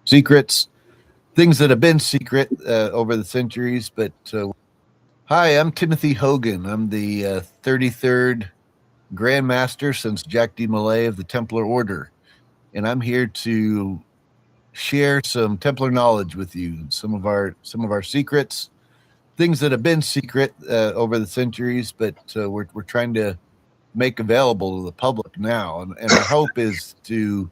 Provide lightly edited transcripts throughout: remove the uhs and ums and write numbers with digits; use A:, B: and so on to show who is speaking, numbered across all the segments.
A: secrets, things that have been secret over the centuries. But hi, I'm Timothy Hogan. I'm the 33rd Grand Master since Jack D. Malay of the Templar Order, and I'm here to share some Templar knowledge with you. Some of our secrets, things that have been secret over the centuries, but we're trying to make available to the public now. And our hope is to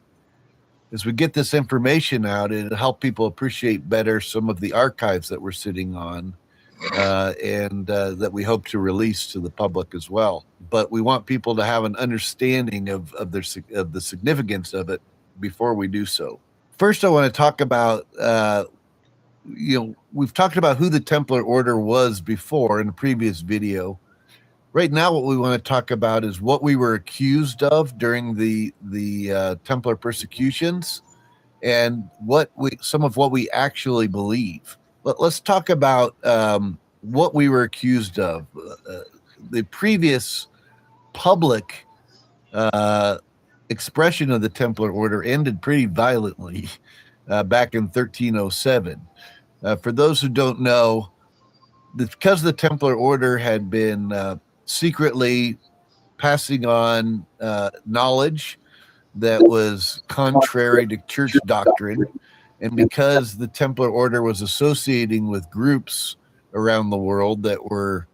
A: as we get this information out, it'll help people appreciate better some of the archives that we're sitting on and that we hope to release to the public as well. But we want people to have an understanding of the significance of it before we do so. First, I want to talk about we've talked about who the Templar Order was before in a previous video. Right now, what we want to talk about is what we were accused of during the Templar persecutions, and some of what we actually believe. Let's talk about what we were accused of. The previous public expression of the Templar Order ended pretty violently back in 1307. For those who don't know, because the Templar Order had been secretly passing on knowledge that was contrary to church doctrine, and because the Templar Order was associating with groups around the world that were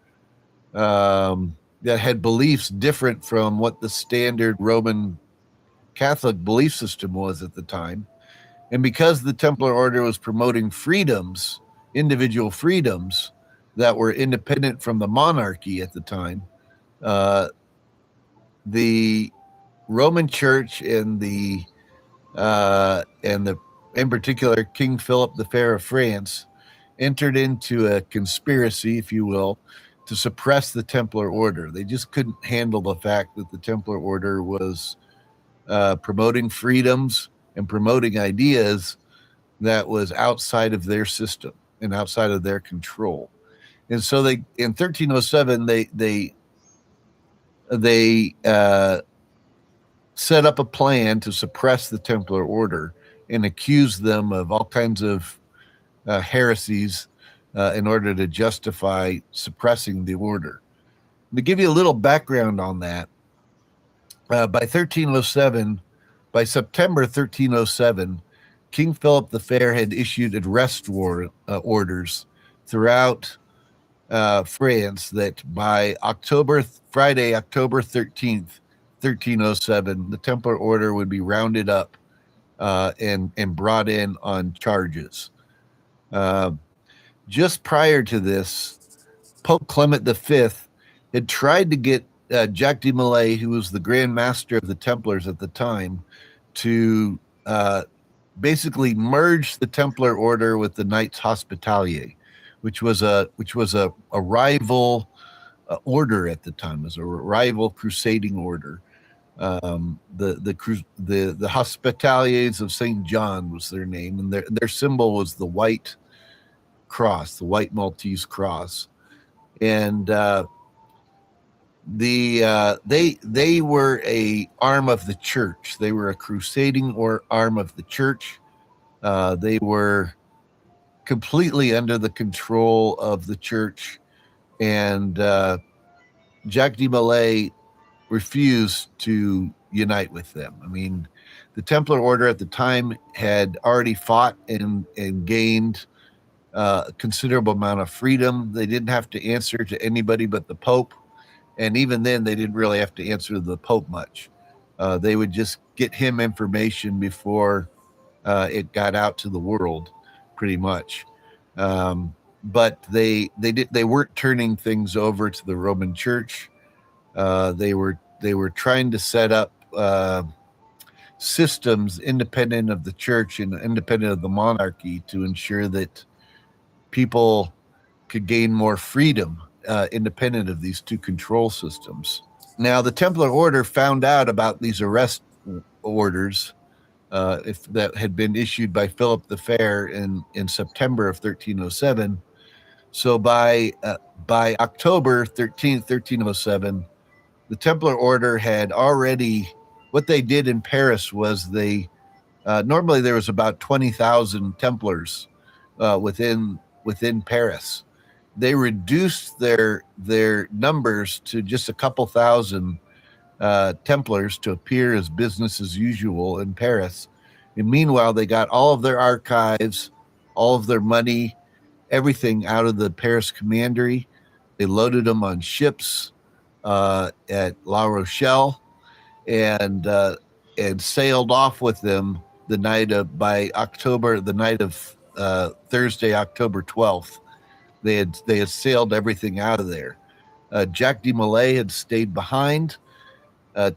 A: that had beliefs different from what the standard Roman Catholic belief system was at the time, and because the Templar Order was promoting freedoms, individual freedoms that were independent from the monarchy at the time, the Roman Church and the in particular King Philip the Fair of France entered into a conspiracy, if you will, to suppress the Templar Order. They just couldn't handle the fact that the Templar Order was promoting freedoms and promoting ideas that was outside of their system and outside of their control. And so they, in 1307, they set up a plan to suppress the Templar Order and accuse them of all kinds of heresies in order to justify suppressing the order. To give you a little background on that, by September 1307, King Philip the Fair had issued arrest orders throughout France that by Friday, October 13th, 1307, the Templar Order would be rounded up and brought in on charges. Just prior to this, Pope Clement V had tried to get Jacques de Molay, who was the Grand Master of the Templars at the time, to basically merge the Templar Order with the Knights Hospitalier, which was a rival order at the time, as a rival crusading order. The Hospitaliers of Saint John was their name, and their symbol was the white cross, the white Maltese cross, and they were a arm of the church. They were a crusading or arm of the church. They were completely under the control of the church, and Jacques de Molay refused to unite with them. I mean, the Templar Order at the time had already fought and gained a considerable amount of freedom. They didn't have to answer to anybody but the Pope, and even then, they didn't really have to answer to the Pope much. They would just get him information before it got out to the world, pretty much. But they weren't turning things over to the Roman Church. They were trying to set up systems independent of the church and independent of the monarchy to ensure that people could gain more freedom independent of these two control systems. Now, the Templar Order found out about these arrest orders if that had been issued by Philip the Fair in September of 1307. So by October 13th, 1307, the Templar Order had already, what they did in Paris was they Normally, there was about 20,000 Templars within Paris. They reduced their numbers to just a couple thousand Templars to appear as business as usual in Paris. And meanwhile, they got all of their archives, all of their money, everything out of the Paris commandery. They loaded them on ships at La Rochelle and sailed off with them the night of Thursday, October 12th. They had sailed everything out of there. Jacques de Molay had stayed behind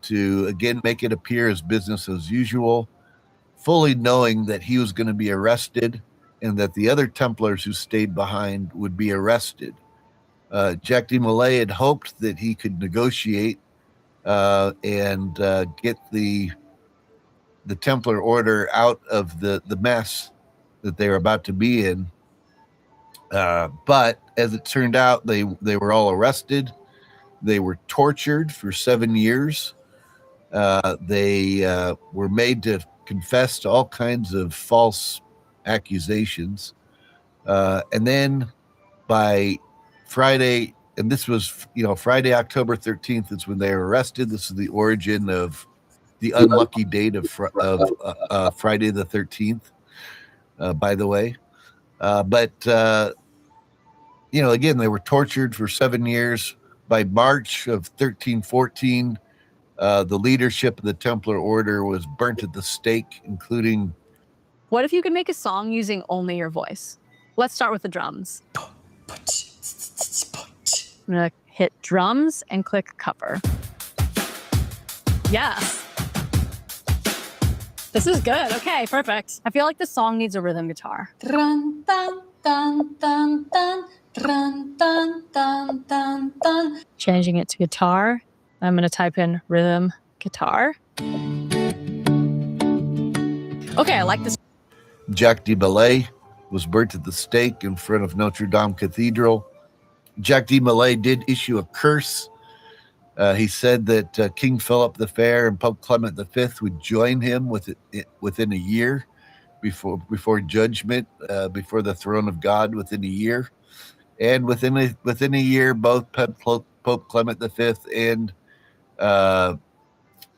A: to again make it appear as business as usual, fully knowing that he was going to be arrested and that the other Templars who stayed behind would be arrested. Jacques de Molay had hoped that he could negotiate and get the Templar order out of the mess that they were about to be in. But as it turned out, they were all arrested. They were tortured for 7 years. They were made to confess to all kinds of false accusations. And then by Friday, and this was, Friday, October 13th is when they were arrested. This is the origin of the unlucky date of Friday the 13th, by the way. But again, they were tortured for 7 years. By March of 1314, the leadership of the Templar Order was burnt at the stake, including...
B: What if you could make a song using only your voice? Let's start with the drums. I'm going to hit drums and click cover. Yes. This is good. Okay, perfect. I feel like the song needs a rhythm guitar. Dun, dun, dun, dun, dun, dun, dun, dun, dun, dun. Changing it to guitar. I'm going to type in rhythm guitar. Okay, I like this.
A: Jacques de Molay was burnt at the stake in front of Notre Dame Cathedral. Jacques de Molay did issue a curse. He said that King Philip the Fair and Pope Clement V would join him within a year before judgment, before the throne of God within a year. And within a year, both Pope Clement V and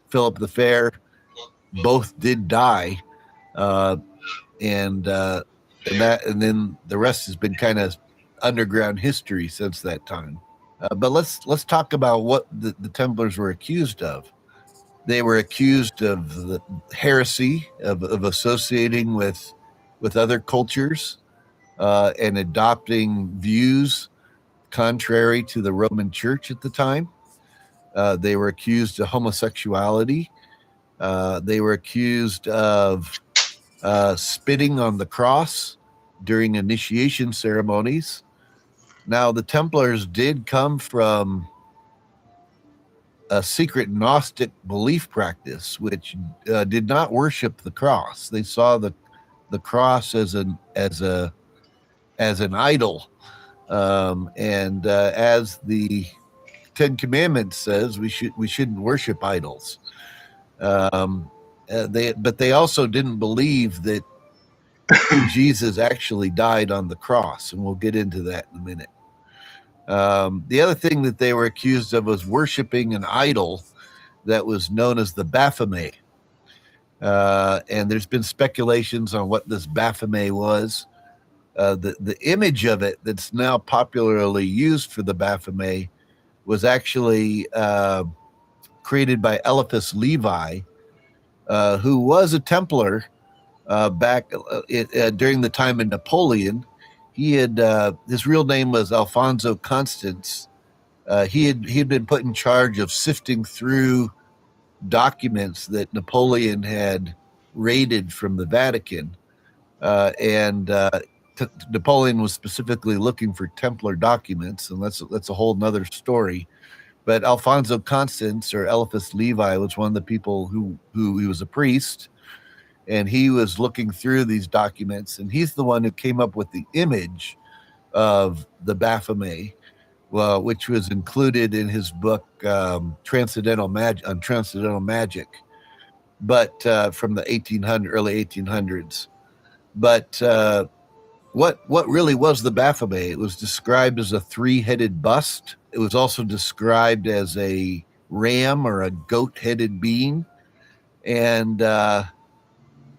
A: Philip the Fair both did die. And then the rest has been kind of underground history since that time. But let's talk about what the Templars were accused of. They were accused of the heresy of associating with other cultures and adopting views contrary to the Roman Church at the time. They were accused of homosexuality. They were accused of spitting on the cross during initiation ceremonies. Now, the Templars did come from a secret Gnostic belief practice, which did not worship the cross. They saw the cross as an idol, and as the Ten Commandments says, we shouldn't worship idols. But they also didn't believe that Jesus actually died on the cross, and we'll get into that in a minute. The other thing that they were accused of was worshiping an idol that was known as the Baphomet. And there's been speculations on what this Baphomet was. The image of it that's now popularly used for the Baphomet was actually created by Eliphas Levi, who was a Templar back during the time of Napoleon. He had his real name was Alfonso Constance. He had been put in charge of sifting through documents that Napoleon had raided from the Vatican, and Napoleon was specifically looking for Templar documents, and that's a whole nother story. But Alfonso Constance, or Eliphas Levi, was one of the people who he was a priest, and he was looking through these documents, and he's the one who came up with the image of the Baphomet, which was included in his book Transcendental Magic. but from the early 1800s. But what really was the Baphomet? It was described as a three-headed bust. It was also described as a ram or a goat-headed being. And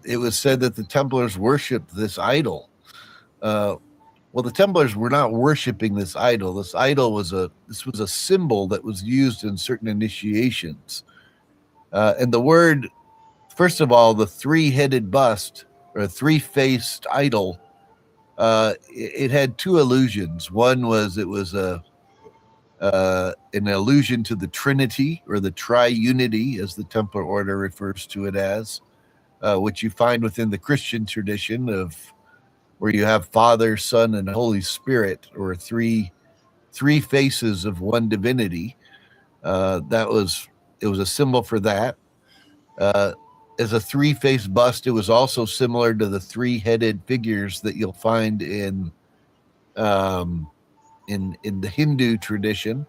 A: it was said that the Templars worshipped this idol. Well, the Templars were not worshiping this idol. This idol was a symbol that was used in certain initiations. And the word, first of all, the three-headed bust or three-faced idol, it had two allusions. One was it was an allusion to the Trinity or the triunity, as the Templar order refers to it as, which you find within the Christian tradition of where you have Father, Son, and Holy Spirit, or three faces of one divinity. It was a symbol for that. As a three-faced bust, it was also similar to the three-headed figures that you'll find in the Hindu tradition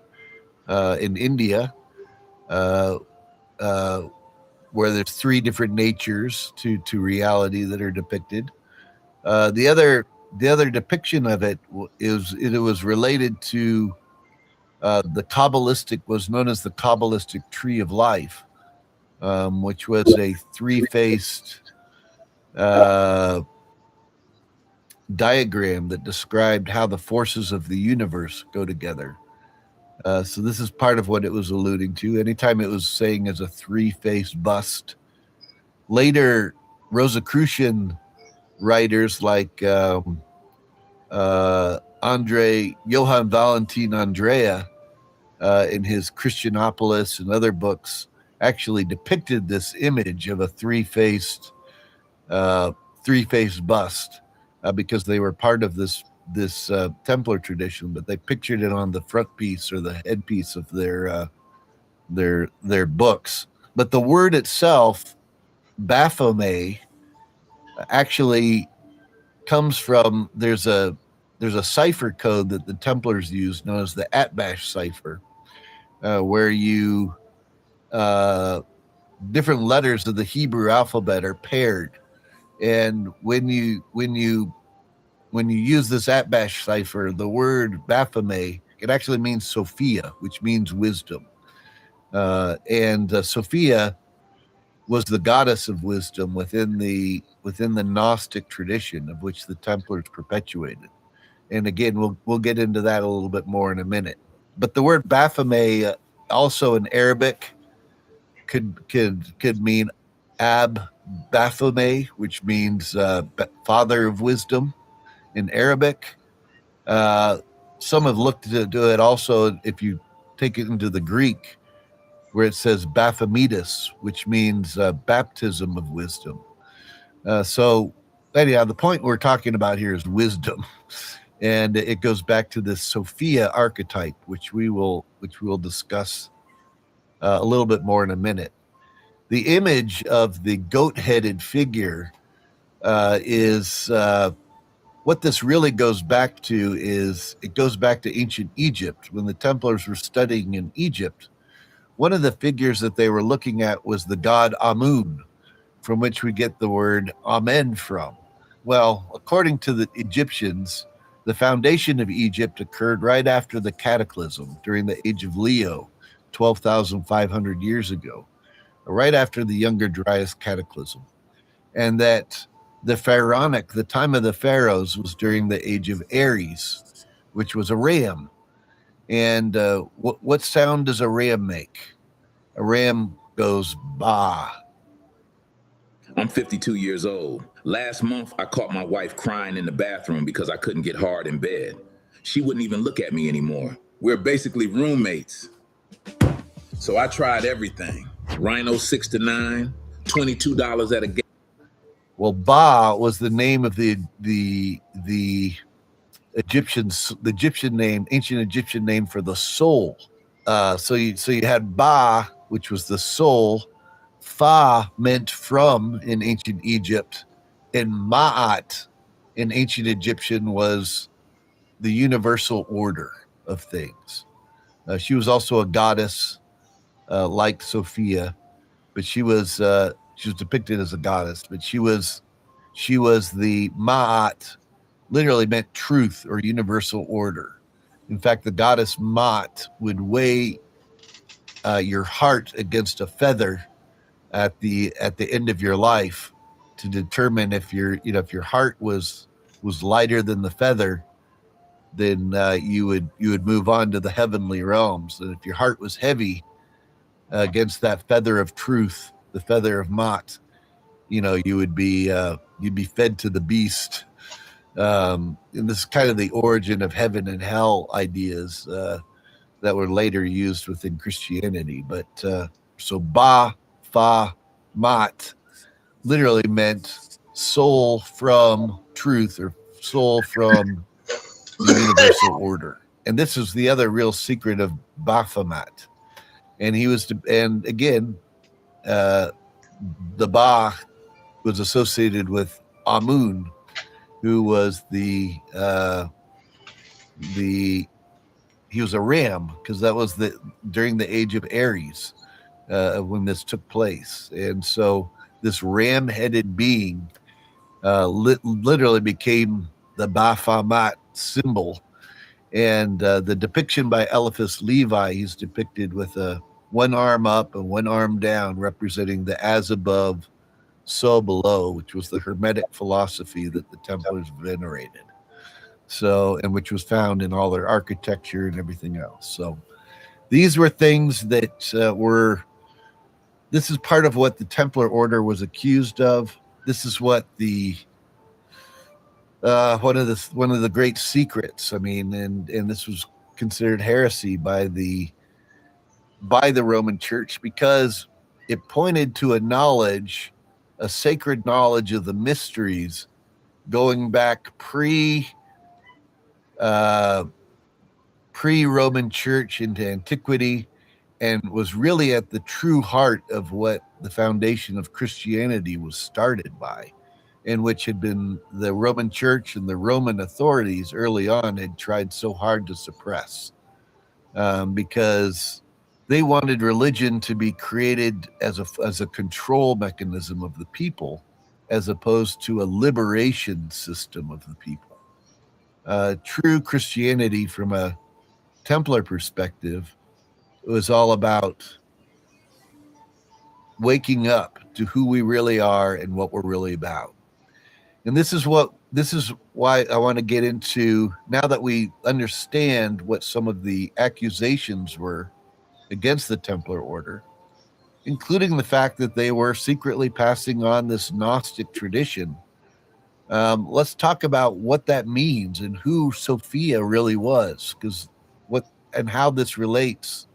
A: in India, where there's three different natures to reality that are depicted. The other depiction of it was related to was known as the Kabbalistic tree of life, which was a three-faced diagram that described how the forces of the universe go together. So this is part of what it was alluding to. Anytime it was saying as a three-faced bust. Later, Rosicrucian writers like Johann Valentin Andrea in his Christianopolis and other books actually depicted this image of a three-faced bust because they were part of this Templar tradition, but they pictured it on the front piece or the headpiece of their books. But the word itself, Baphomet, actually comes from there's a cipher code that the Templars used known as the Atbash cipher, where you different letters of the Hebrew alphabet are paired, and when you use this Atbash cipher, the word Baphomet, it actually means Sophia, which means wisdom, and Sophia was the goddess of wisdom within the Gnostic tradition of which the Templars perpetuated. And again, we'll get into that a little bit more in a minute. But the word Baphomet also in Arabic could mean Ab Baphomet, which means father of wisdom in Arabic. Some have looked into it also if you take it into the Greek, where it says Baphometus, which means baptism of wisdom. So anyhow, the point we're talking about here is wisdom. And it goes back to this Sophia archetype, which we will discuss a little bit more in a minute. The image of the goat-headed figure is what this really goes back to it goes back to ancient Egypt. When the Templars were studying in Egypt, one of the figures that they were looking at was the god Amun, from which we get the word Amen from. Well, according to the Egyptians, the foundation of Egypt occurred right after the cataclysm during the age of Leo, 12,500 years ago, right after the Younger Dryas cataclysm. And that the time of the pharaohs was during the age of Aries, which was a ram. And what sound does a ram make? A ram goes ba.
C: I'm 52 years old. Last month, I caught my wife crying in the bathroom because I couldn't get hard in bed. She wouldn't even look at me anymore. We're basically roommates. So I tried everything. Rhino 6 to 9, $22 at a gas.
A: Well, Ba was the name of the ancient Egyptian name for the soul. So you had Ba, which was the soul. Fa meant from in ancient Egypt, and Ma'at in ancient Egyptian was the universal order of things. She was also a goddess like Sophia, but she was She was depicted as a goddess, but she was the Ma'at, literally meant truth or universal order. In fact, the goddess Ma'at would weigh your heart against a feather at the end of your life to determine if if your heart was lighter than the feather, then you would move on to the heavenly realms. And if your heart was heavy against that feather of truth, the feather of Ma'at, you would be you'd be fed to the beast. And this is kind of the origin of heaven and hell ideas that were later used within Christianity. But so Ba, Fa, Mat literally meant soul from truth, or soul from the universal order. And this is the other real secret of Baphomet. And and again, the Ba was associated with Amun, who was he was a ram, because that was during the age of Aries when this took place. And so this ram-headed being literally became the Baphomet symbol. And the depiction by Eliphas Levi, he's depicted with one arm up and one arm down, representing the as above, so below, which was the Hermetic philosophy that the Templars venerated. So, and which was found in all their architecture and everything else. So these were things that this is part of what the Templar order was accused of. This is what one of the great secrets. I mean, and this was considered heresy by the Roman Church, because it pointed to a sacred knowledge of the mysteries going back pre-Roman Church into antiquity, and was really at the true heart of what the foundation of Christianity was started by, and which had been the Roman Church and the Roman authorities early on had tried so hard to suppress, because they wanted religion to be created as a control mechanism of the people, as opposed to a liberation system of the people. True Christianity, from a Templar perspective, was all about waking up to who we really are and what we're really about. And this is why I want to get into, now that we understand what some of the accusations were against the Templar order, including the fact that they were secretly passing on this Gnostic tradition. Let's talk about what that means and who Sophia really was, and how this relates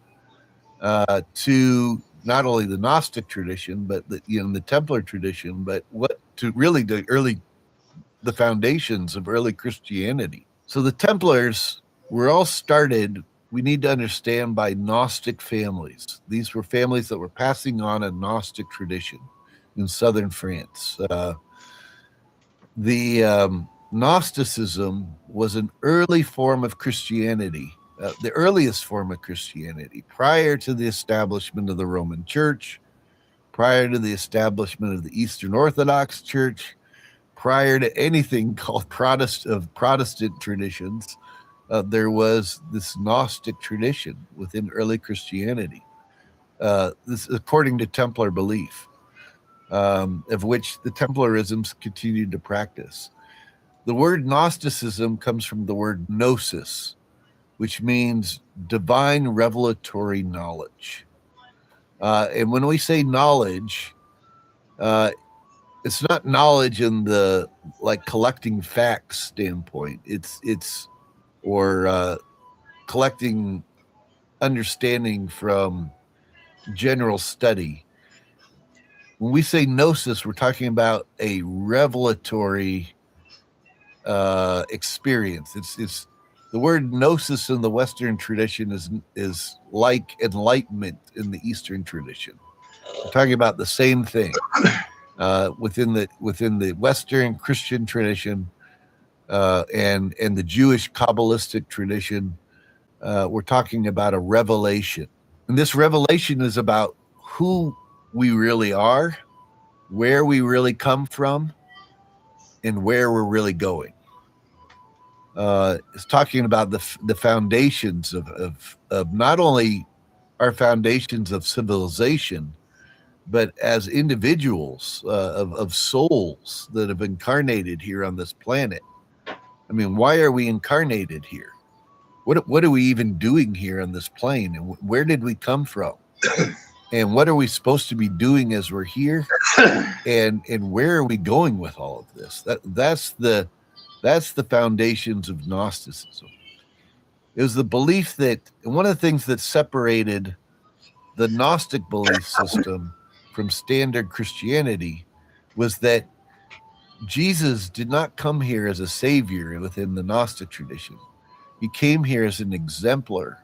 A: to not only the Gnostic tradition, but the Templar tradition, but what to really the foundations of early Christianity. So the Templars were all started, we need to understand, by Gnostic families. These were families that were passing on a Gnostic tradition in southern France. Gnosticism was an early form of Christianity, the earliest form of Christianity, prior to the establishment of the Roman Church, prior to the establishment of the Eastern Orthodox Church, prior to anything called Protestant traditions. There was this Gnostic tradition within early Christianity. This, according to Templar belief, of which the Templarisms continued to practice. The word Gnosticism comes from the word gnosis, which means divine revelatory knowledge. And when we say knowledge, it's not knowledge in the collecting facts standpoint. It's collecting understanding from general study. When we say gnosis, we're talking about a revelatory experience. It's the word gnosis in the Western tradition is like enlightenment in the Eastern tradition. We're talking about the same thing within the Western Christian tradition and the Jewish Kabbalistic tradition. We're talking about a revelation, and this revelation is about who we really are where we really come from and where we're really going. It's talking about the foundations of not only our foundations of civilization, but as individuals of souls that have incarnated here on this planet. I mean, why are we incarnated here? What are we even doing here on this plane? And where did we come from? And what are we supposed to be doing as we're here? And where are we going with all of this? That's the foundations of Gnosticism. It was the belief that one of the things that separated the Gnostic belief system from standard Christianity was that Jesus did not come here as a savior within the Gnostic tradition. He came here as an exemplar.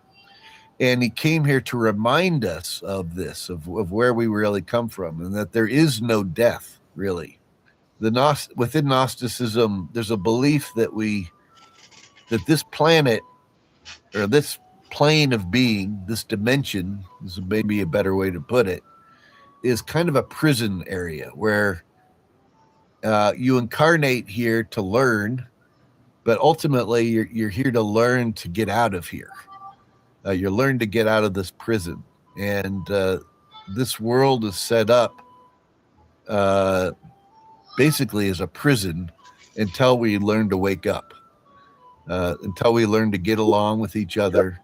A: And he came here to remind us of this, of where we really come from, and that there is no death, really. Within Gnosticism, there's a belief that this planet, or this plane of being, this dimension, this is maybe a better way to put it, is kind of a prison area where you incarnate here to learn, but ultimately you're here to learn to get out of here. You learn to get out of this prison. And this world is set up basically as a prison until we learn to wake up, until we learn to get along with each other,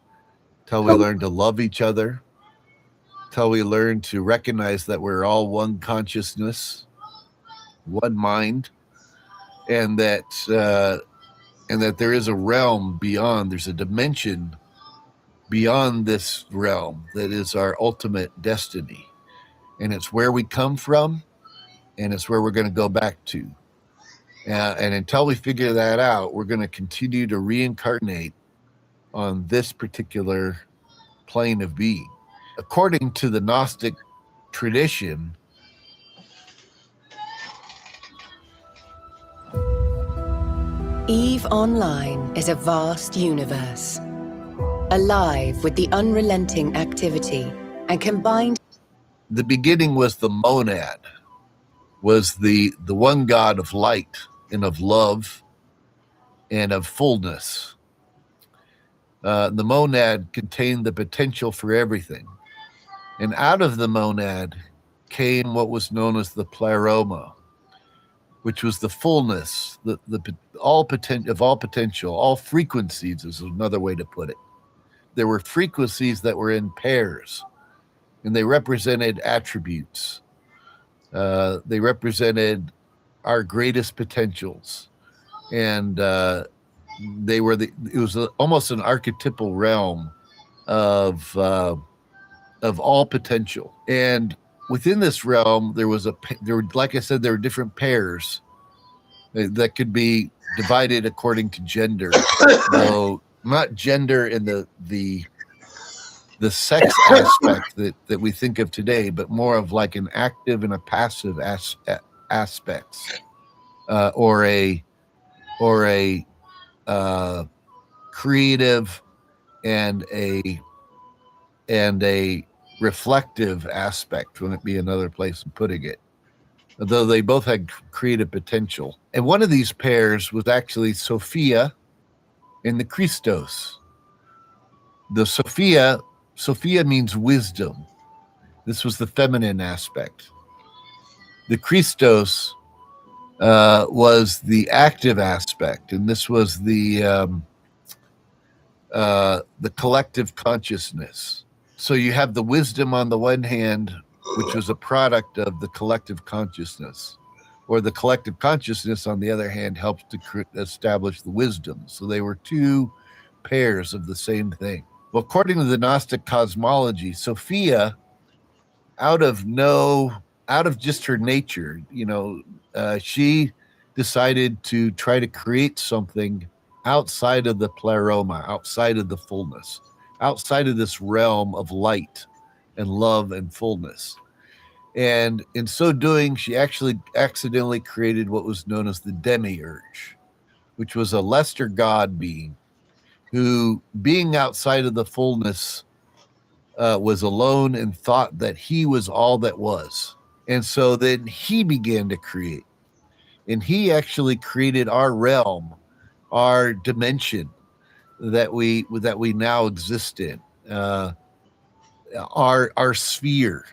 A: until we learn to love each other, until we learn to recognize that we're all one consciousness, one mind, and that there is a realm beyond, there's a dimension beyond this realm that is our ultimate destiny. And it's where we come from, and it's where we're going to go back to. And until we figure that out, we're going to continue to reincarnate on this particular plane of being. According to the Gnostic tradition,
D: EVE Online is a vast universe, alive with the unrelenting activity and combined.
A: The beginning was the monad, was the one God of light and of love and of fullness. The monad contained the potential for everything. And out of the monad came what was known as the pleroma, which was the fullness, all potential, all frequencies is another way to put it. There were frequencies that were in pairs, and they represented attributes. They represented our greatest potentials, and it was almost an archetypal realm of all potential. And within this realm, like I said, there were different pairs that could be divided according to gender. So not gender in the sex aspect that we think of today, but more of like an active and a passive aspects, or a creative and a reflective aspect, wouldn't be another place of putting it, though they both had creative potential. And one of these pairs was actually Sophia and the Christos. The Sophia means wisdom. This was the feminine aspect. The Christos was the active aspect, and this was the collective consciousness. So you have the wisdom on the one hand, which was a product of the collective consciousness, or the collective consciousness on the other hand helps to establish the wisdom. So they were two pairs of the same thing. Well, according to the Gnostic cosmology, Sophia, out of just her nature, she decided to try to create something outside of the pleroma, outside of the fullness, outside of this realm of light and love and fullness. And in so doing, she actually accidentally created what was known as the demiurge, which was a lesser god being who, being outside of the fullness, was alone and thought that he was all that was. And so then he began to create. And he actually created our realm, our dimension that we now exist in, our sphere.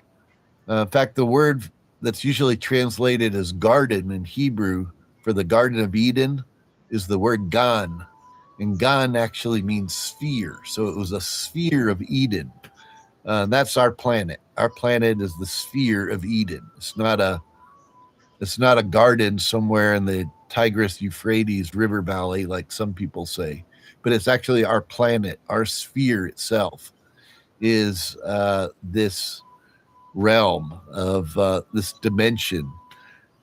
A: In fact, the word that's usually translated as garden in Hebrew for the Garden of Eden is the word gan. And gan actually means sphere. So it was a sphere of Eden. That's our planet. Our planet is the sphere of Eden. It's not a garden somewhere in the Tigris Euphrates River Valley, like some people say, but it's actually our planet. Our sphere itself is this realm of this dimension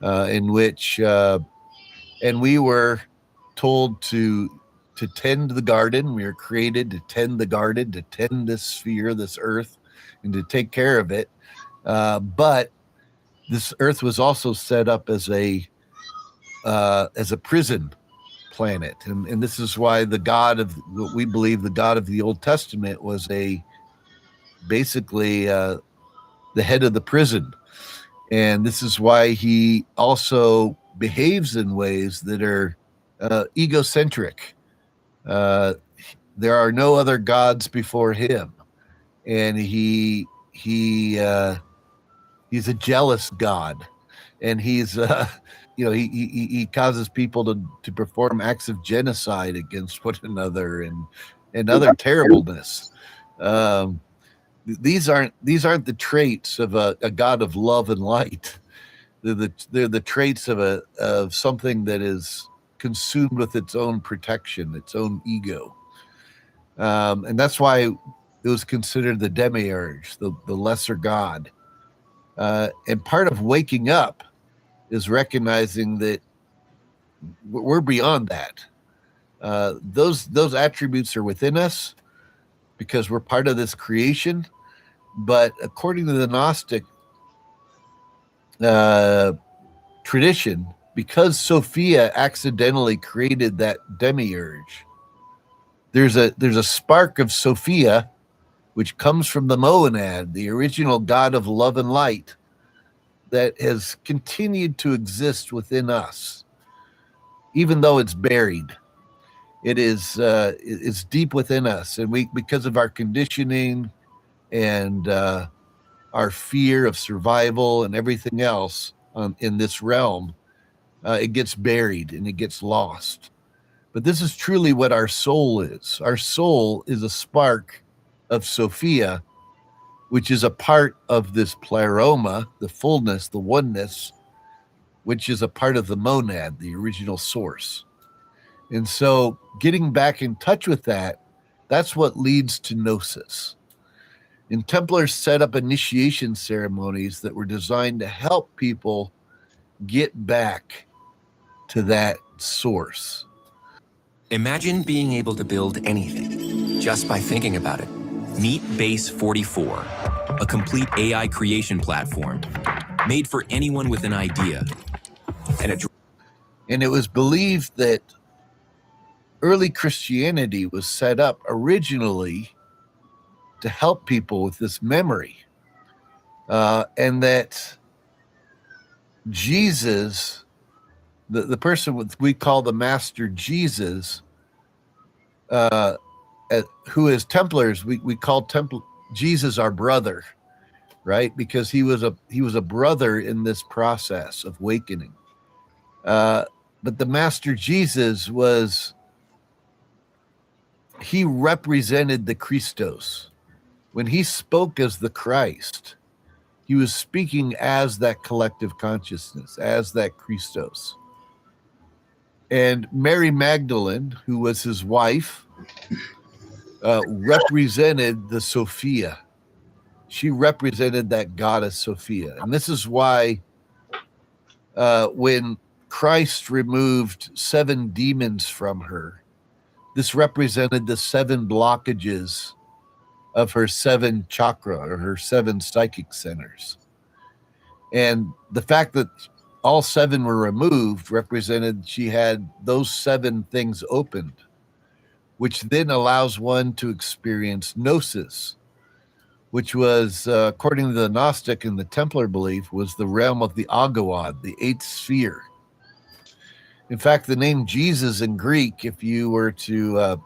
A: in which, and we were told to tend the garden. We were created to tend the garden, to tend this sphere, this earth, and to take care of it. But this earth was also set up as a prison planet, and this is why the God of what we believe the God of the Old Testament was basically the head of the prison, and this is why he also behaves in ways that are egocentric. There are no other gods before him, and he's a jealous God, and he's he causes people to perform acts of genocide against one another and other terribleness. These aren't the traits of a God of love and light. They're the traits of something that is consumed with its own protection, its own ego, and that's why it was considered the demiurge, the lesser god. And part of waking up is recognizing that we're beyond that. Those attributes are within us because we're part of this creation. But according to the Gnostic tradition, because Sophia accidentally created that demiurge, there's a spark of Sophia, which comes from the monad, the original god of love and light, that has continued to exist within us, even though it's buried. It's deep within us, and we, because of our conditioning and our fear of survival and everything else in this realm, it gets buried and it gets lost. But this is truly what our soul is. Our soul is a spark of Sophia, which is a part of this pleroma, the fullness, the oneness, which is a part of the monad, the original source. And so getting back in touch with that, that's what leads to Gnosis. And Templars set up initiation ceremonies that were designed to help people get back to that source.
E: Imagine being able to build anything just by thinking about it. Meet Base 44, a complete AI creation platform made for anyone with an idea.
A: And it was believed that early Christianity was set up originally to help people with this memory, and that Jesus, the person we call the Master Jesus, who is Templars, we call Jesus our brother, right? Because he was a brother in this process of awakening. But the Master Jesus he represented the Christos. When he spoke as the Christ, he was speaking as that collective consciousness, as that Christos. And Mary Magdalene, who was his wife, represented the Sophia. She represented that goddess Sophia. And this is why when Christ removed 7 demons from her, this represented the 7 blockages of her 7 chakra, or her 7 psychic centers. And the fact that all 7 were removed represented she had those 7 things opened, which then allows one to experience Gnosis, which was, according to the Gnostic and the Templar belief, was the realm of the Agawad, the eighth sphere. In fact, the name Jesus in Greek, if you were to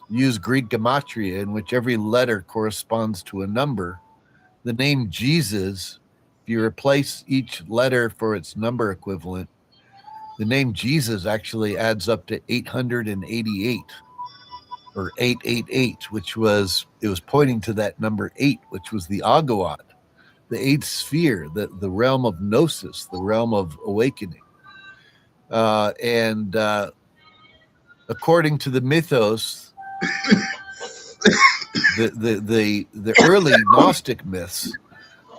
A: use Greek gematria, in which every letter corresponds to a number, the name Jesus, if you replace each letter for its number equivalent, the name Jesus actually adds up to 888 or 888, which was, it was pointing to that number 8, which was the Agawad, the eighth sphere, the realm of gnosis, the realm of awakening. And according to the mythos, the early Gnostic myths,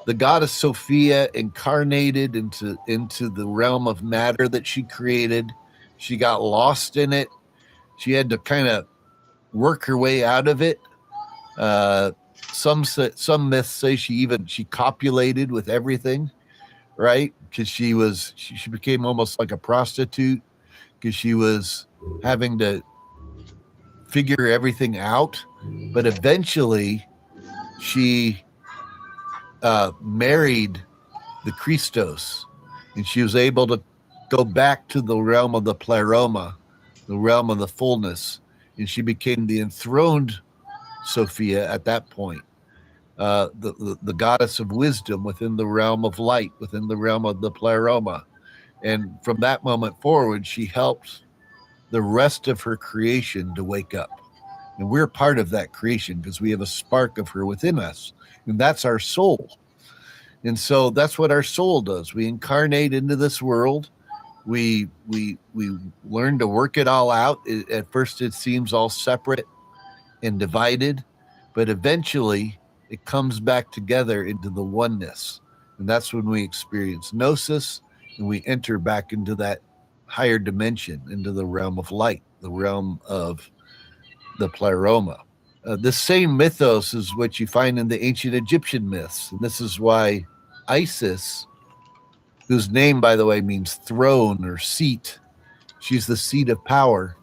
A: the goddess Sophia incarnated into the realm of matter that she created. She got lost in it. She had to kind of work her way out of it. Some myths say she copulated with everything, right? Because she became almost like a prostitute, because she was having to figure everything out. But eventually she married the Christos, and she was able to go back to the realm of the pleroma, the realm of the fullness, and she became the enthroned Sophia at that point, the goddess of wisdom within the realm of light, within the realm of the pleroma. And from that moment forward, she helped the rest of her creation to wake up. And we're part of that creation because we have a spark of her within us, and that's our soul. And so that's what our soul does. We incarnate into this world. We learn to work it all out. At first, it seems all separate and divided, but eventually it comes back together into the oneness. And that's when we experience gnosis, and we enter back into that higher dimension, into the realm of light, the realm of the pleroma. This same mythos is what you find in the ancient Egyptian myths. And this is why Isis, whose name, by the way, means throne or seat, she's the seat of power.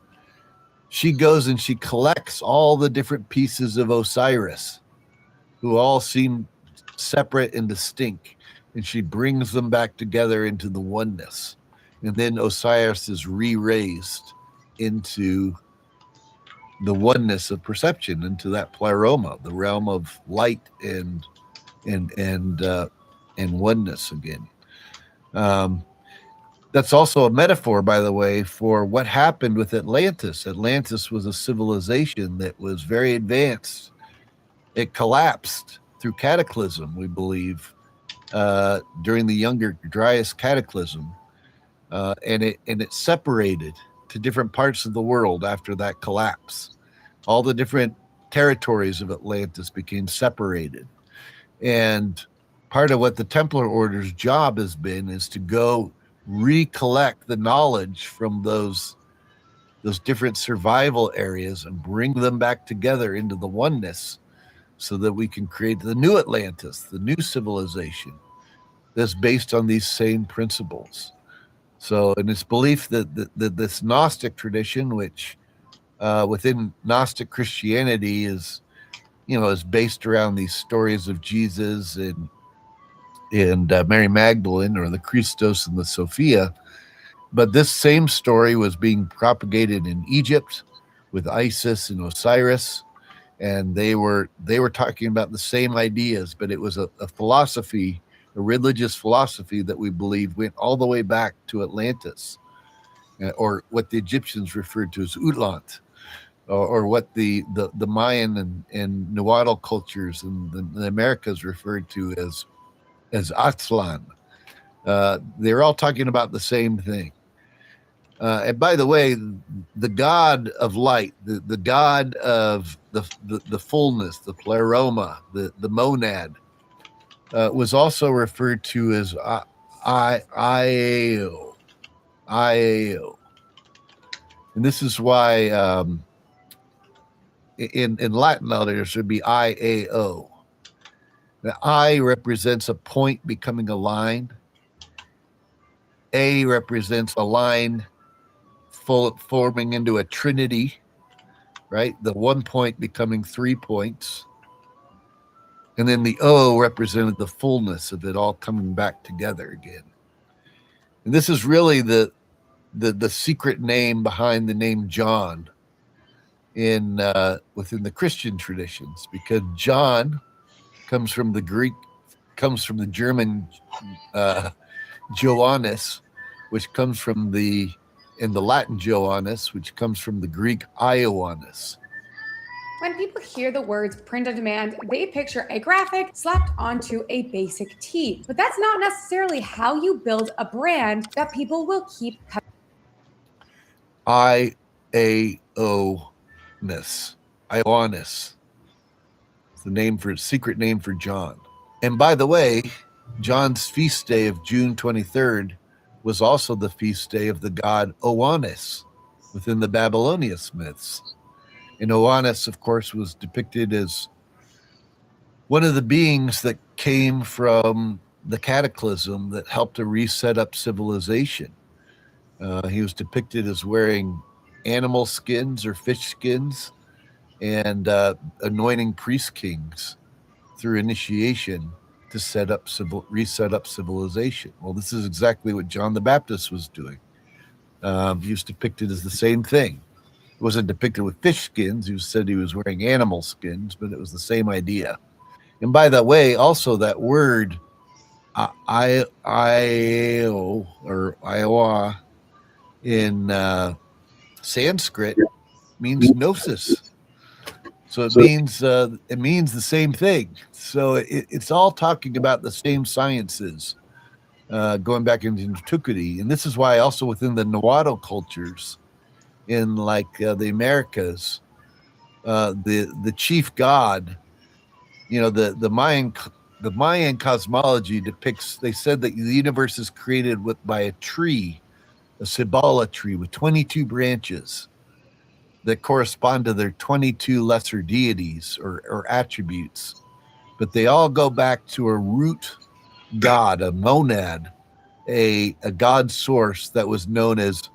A: She goes and she collects all the different pieces of Osiris, who all seem separate and distinct, and she brings them back together into the oneness. And then Osiris is re-raised into the oneness of perception, into that pleroma, the realm of light and oneness again. That's also a metaphor, by the way, for what happened with Atlantis. Atlantis was a civilization that was very advanced. It collapsed through cataclysm, we believe, during the Younger Dryas cataclysm, and it separated to different parts of the world after that collapse. All the different territories of Atlantis became separated. And part of what the Templar Order's job has been is to go recollect the knowledge from those different survival areas and bring them back together into the oneness, so that we can create the new Atlantis, the new civilization that's based on these same principles. So, and it's belief that this Gnostic tradition, which within Gnostic Christianity is based around these stories of Jesus and Mary Magdalene, or the Christos and the Sophia. But this same story was being propagated in Egypt with Isis and Osiris, and they were talking about the same ideas, but it was a philosophy, a religious philosophy that we believe went all the way back to Atlantis, or what the Egyptians referred to as Utlant, or what the Mayan and Nahuatl cultures in the Americas referred to as Aztlan. They're all talking about the same thing. And by the way, the god of light, the god of the fullness, the pleroma, the monad, was also referred to as Iao. And this is why in Latin letters would be IAO. The I represents a point becoming a line. A represents a line forming into a trinity, right? The 1 point becoming 3 points. And then the O represented the fullness of it all coming back together again. And this is really the secret name behind the name John in within the Christian traditions, because John comes from the German Johannes, which comes from the Latin Johannes, which comes from the Greek Ioannis.
F: When people hear the words print on demand, they picture a graphic slapped onto a basic tee. But that's not necessarily how you build a brand that people will keep coming.
A: Ioannis. Ioannis. It's the name for secret name for John. And by the way, John's feast day of June 23rd was also the feast day of the god Oannes within the Babylonian myths. And Oannes, of course, was depicted as one of the beings that came from the cataclysm that helped to reset up civilization. He was depicted as wearing animal skins or fish skins and anointing priest kings through initiation to reset up civilization. Well, this is exactly what John the Baptist was doing. He was depicted as the same thing. It wasn't depicted with fish skins. He said he was wearing animal skins, but it was the same idea. And by the way, also that word Io or Iowa in Sanskrit means gnosis. So it means the same thing. So it's all talking about the same sciences, going back into antiquity. And this is why also within the Nahuatl cultures in like the Americas, the chief god, you know, the Mayan cosmology depicts, they said that the universe is created by a tree, a Cibala tree with 22 branches that correspond to their 22 lesser deities or attributes. But they all go back to a root god, a monad, a god source that was known as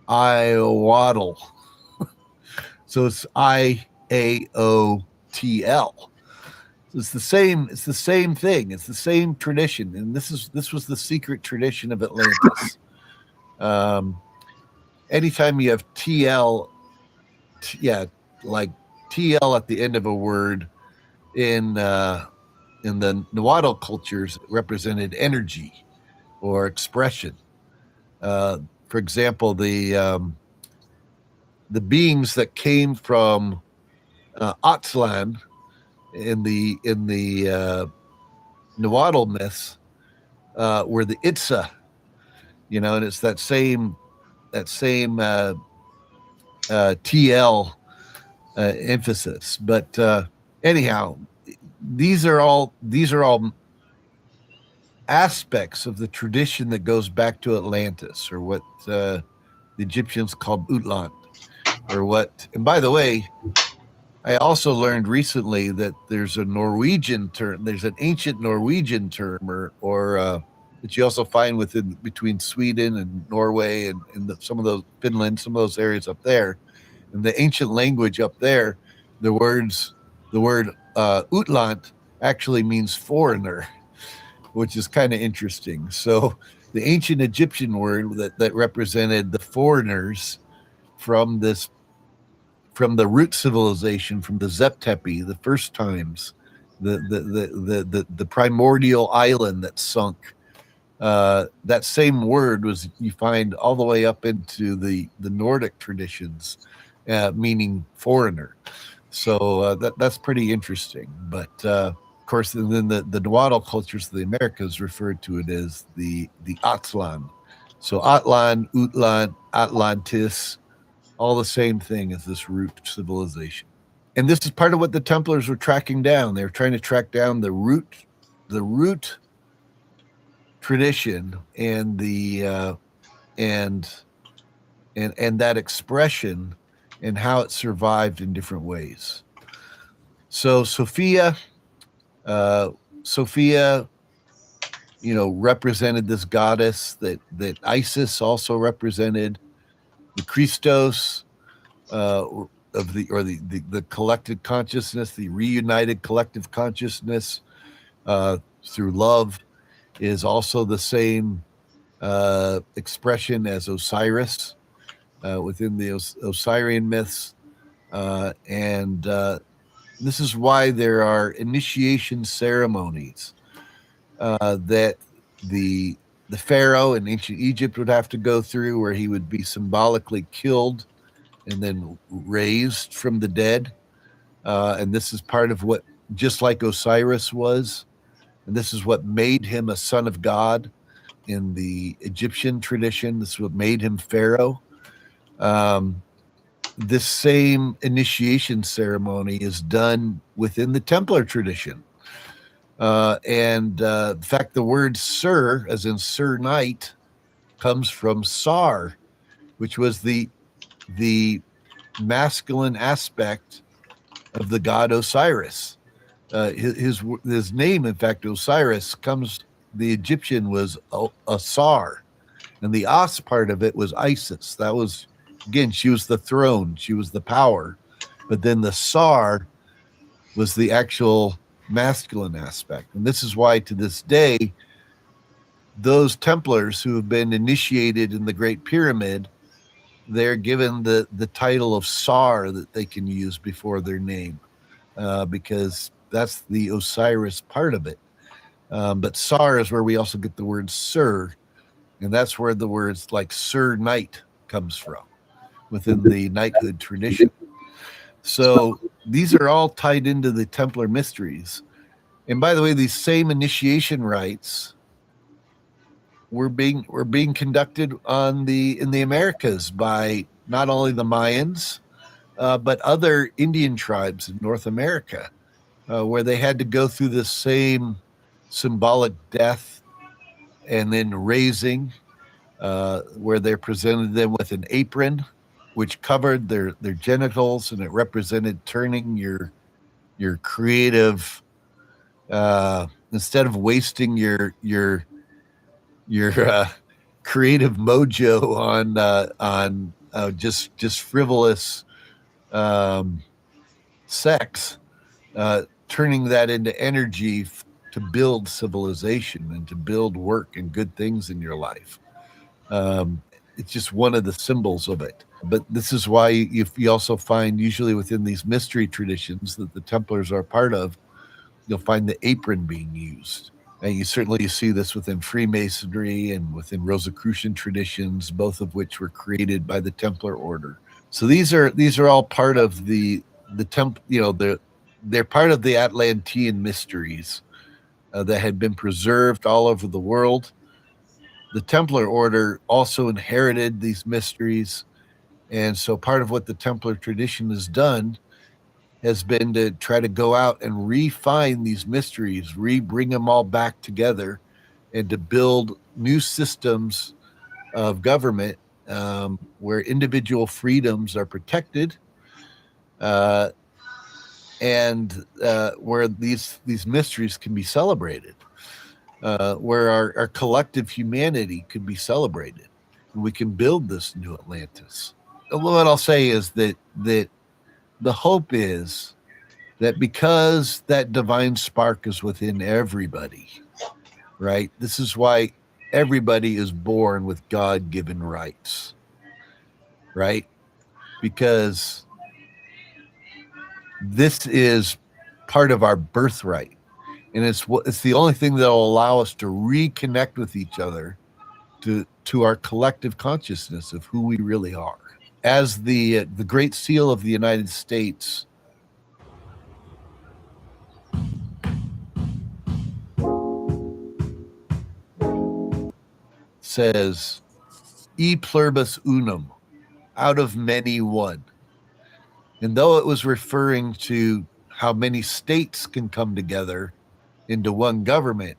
A: Iowatl. So it's IAOTL. So it's the same thing. It's the same tradition. And this was the secret tradition of Atlantis. Anytime you have TL, like TL at the end of a word in the Nahuatl cultures, represented energy or expression. For example, the beings that came from Aztlan in the Nahuatl myths were the Itza, you know, and it's that same TL emphasis. But anyhow, these are all aspects of the tradition that goes back to Atlantis, or what the Egyptians called Utlant, or what. And by the way, I also learned recently that there's a Norwegian term. There's an ancient Norwegian term, or that you also find between Sweden and Norway and some of those Finland, some of those areas up there. In the ancient language up there, the word Utlant actually means foreigner, which is kind of interesting. So the ancient Egyptian word that represented the foreigners from the root civilization, from the Zeptepi, the first times, the primordial island that sunk. That same word you find all the way up into the Nordic traditions, meaning foreigner. So that's pretty interesting. But of course, then the Nahuatl cultures of the Americas referred to it as the Aztlan. So Atlan, Utlan, Atlantis, all the same thing as this root civilization. And this is part of what the Templars were tracking down. They were trying to track down the root tradition and the and that expression and how it survived in different ways. So Sophia, you know, represented this goddess that Isis also represented. The Christos the collected consciousness, the reunited collective consciousness through love, is also the same expression as Osiris within the Osirian myths. And this is why there are initiation ceremonies that the pharaoh in ancient Egypt would have to go through, where he would be symbolically killed and then raised from the dead. And this is part of what, just like Osiris was, and this is what made him a son of God in the Egyptian tradition. This is what made him pharaoh. This same initiation ceremony is done within the Templar tradition. In fact, the word Sir, as in Sir Knight, comes from Sar, which was the masculine aspect of the god Osiris. His name, in fact, Osiris, comes, the Egyptian was Asar, and the As part of it was Isis. That was, again, she was the throne, she was the power, but then the Sar was the actual masculine aspect. And this is why, to this day, those Templars who have been initiated in the Great Pyramid, they're given the title of Sar that they can use before their name, because that's the Osiris part of it. But Sar is where we also get the word Sir, and that's where the words like Sir Knight comes from within the knighthood tradition. So these are all tied into the Templar mysteries. And by the way, these same initiation rites were being conducted in the Americas by not only the Mayans, but other Indian tribes in North America, where they had to go through the same symbolic death and then raising, where they presented them with an apron which covered their genitals, and it represented turning your creative, instead of wasting your creative mojo on just frivolous sex, turning that into energy to build civilization and to build work and good things in your life. It's just one of the symbols of it. But this is why you also find, usually within these mystery traditions that the Templars are part of, you'll find the apron being used. And you see this within Freemasonry and within Rosicrucian traditions, both of which were created by the Templar order. So these are all part of they're part of the Atlantean mysteries that had been preserved all over the world. The Templar order also inherited these mysteries, and so part of what the Templar tradition has done has been to try to go out and refine these mysteries, bring them all back together, and to build new systems of government where individual freedoms are protected, and where these mysteries can be celebrated, where our collective humanity could be celebrated, and we can build this new Atlantis. What I'll say is that the hope is that because that divine spark is within everybody, right? This is why everybody is born with God-given rights, right? Because this is part of our birthright, and it's the only thing that will allow us to reconnect with each other to our collective consciousness of who we really are. As the Great Seal of the United States says, "E pluribus unum," out of many one. And though it was referring to how many states can come together into one government,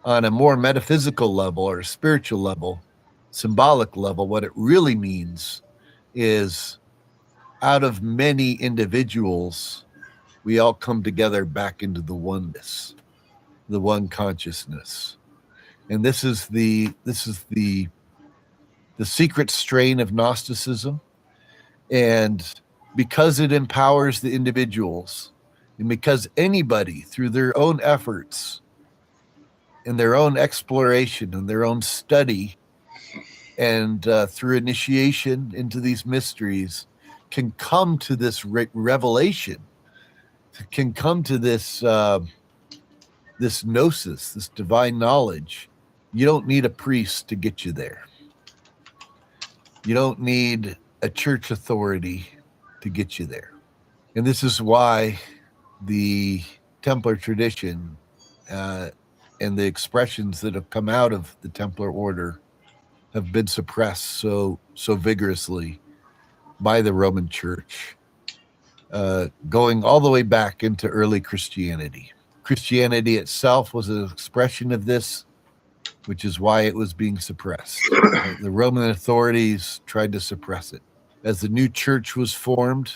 A: on a more metaphysical level or a spiritual level, symbolic level, what it really means is, out of many individuals, we all come together back into the oneness, the one consciousness. And this is the secret strain of Gnosticism. And because it empowers the individuals, and because anybody, through their own efforts and their own exploration and their own study and through initiation into these mysteries, can come to this revelation, can come to this this gnosis, this divine knowledge. You don't need a priest to get you there. You don't need a church authority to get you there. And this is why the Templar tradition and the expressions that have come out of the Templar order have been suppressed so vigorously by the Roman Church, going all the way back into early Christianity. Christianity itself was an expression of this, which is why it was being suppressed. The Roman authorities tried to suppress it. As the new church was formed,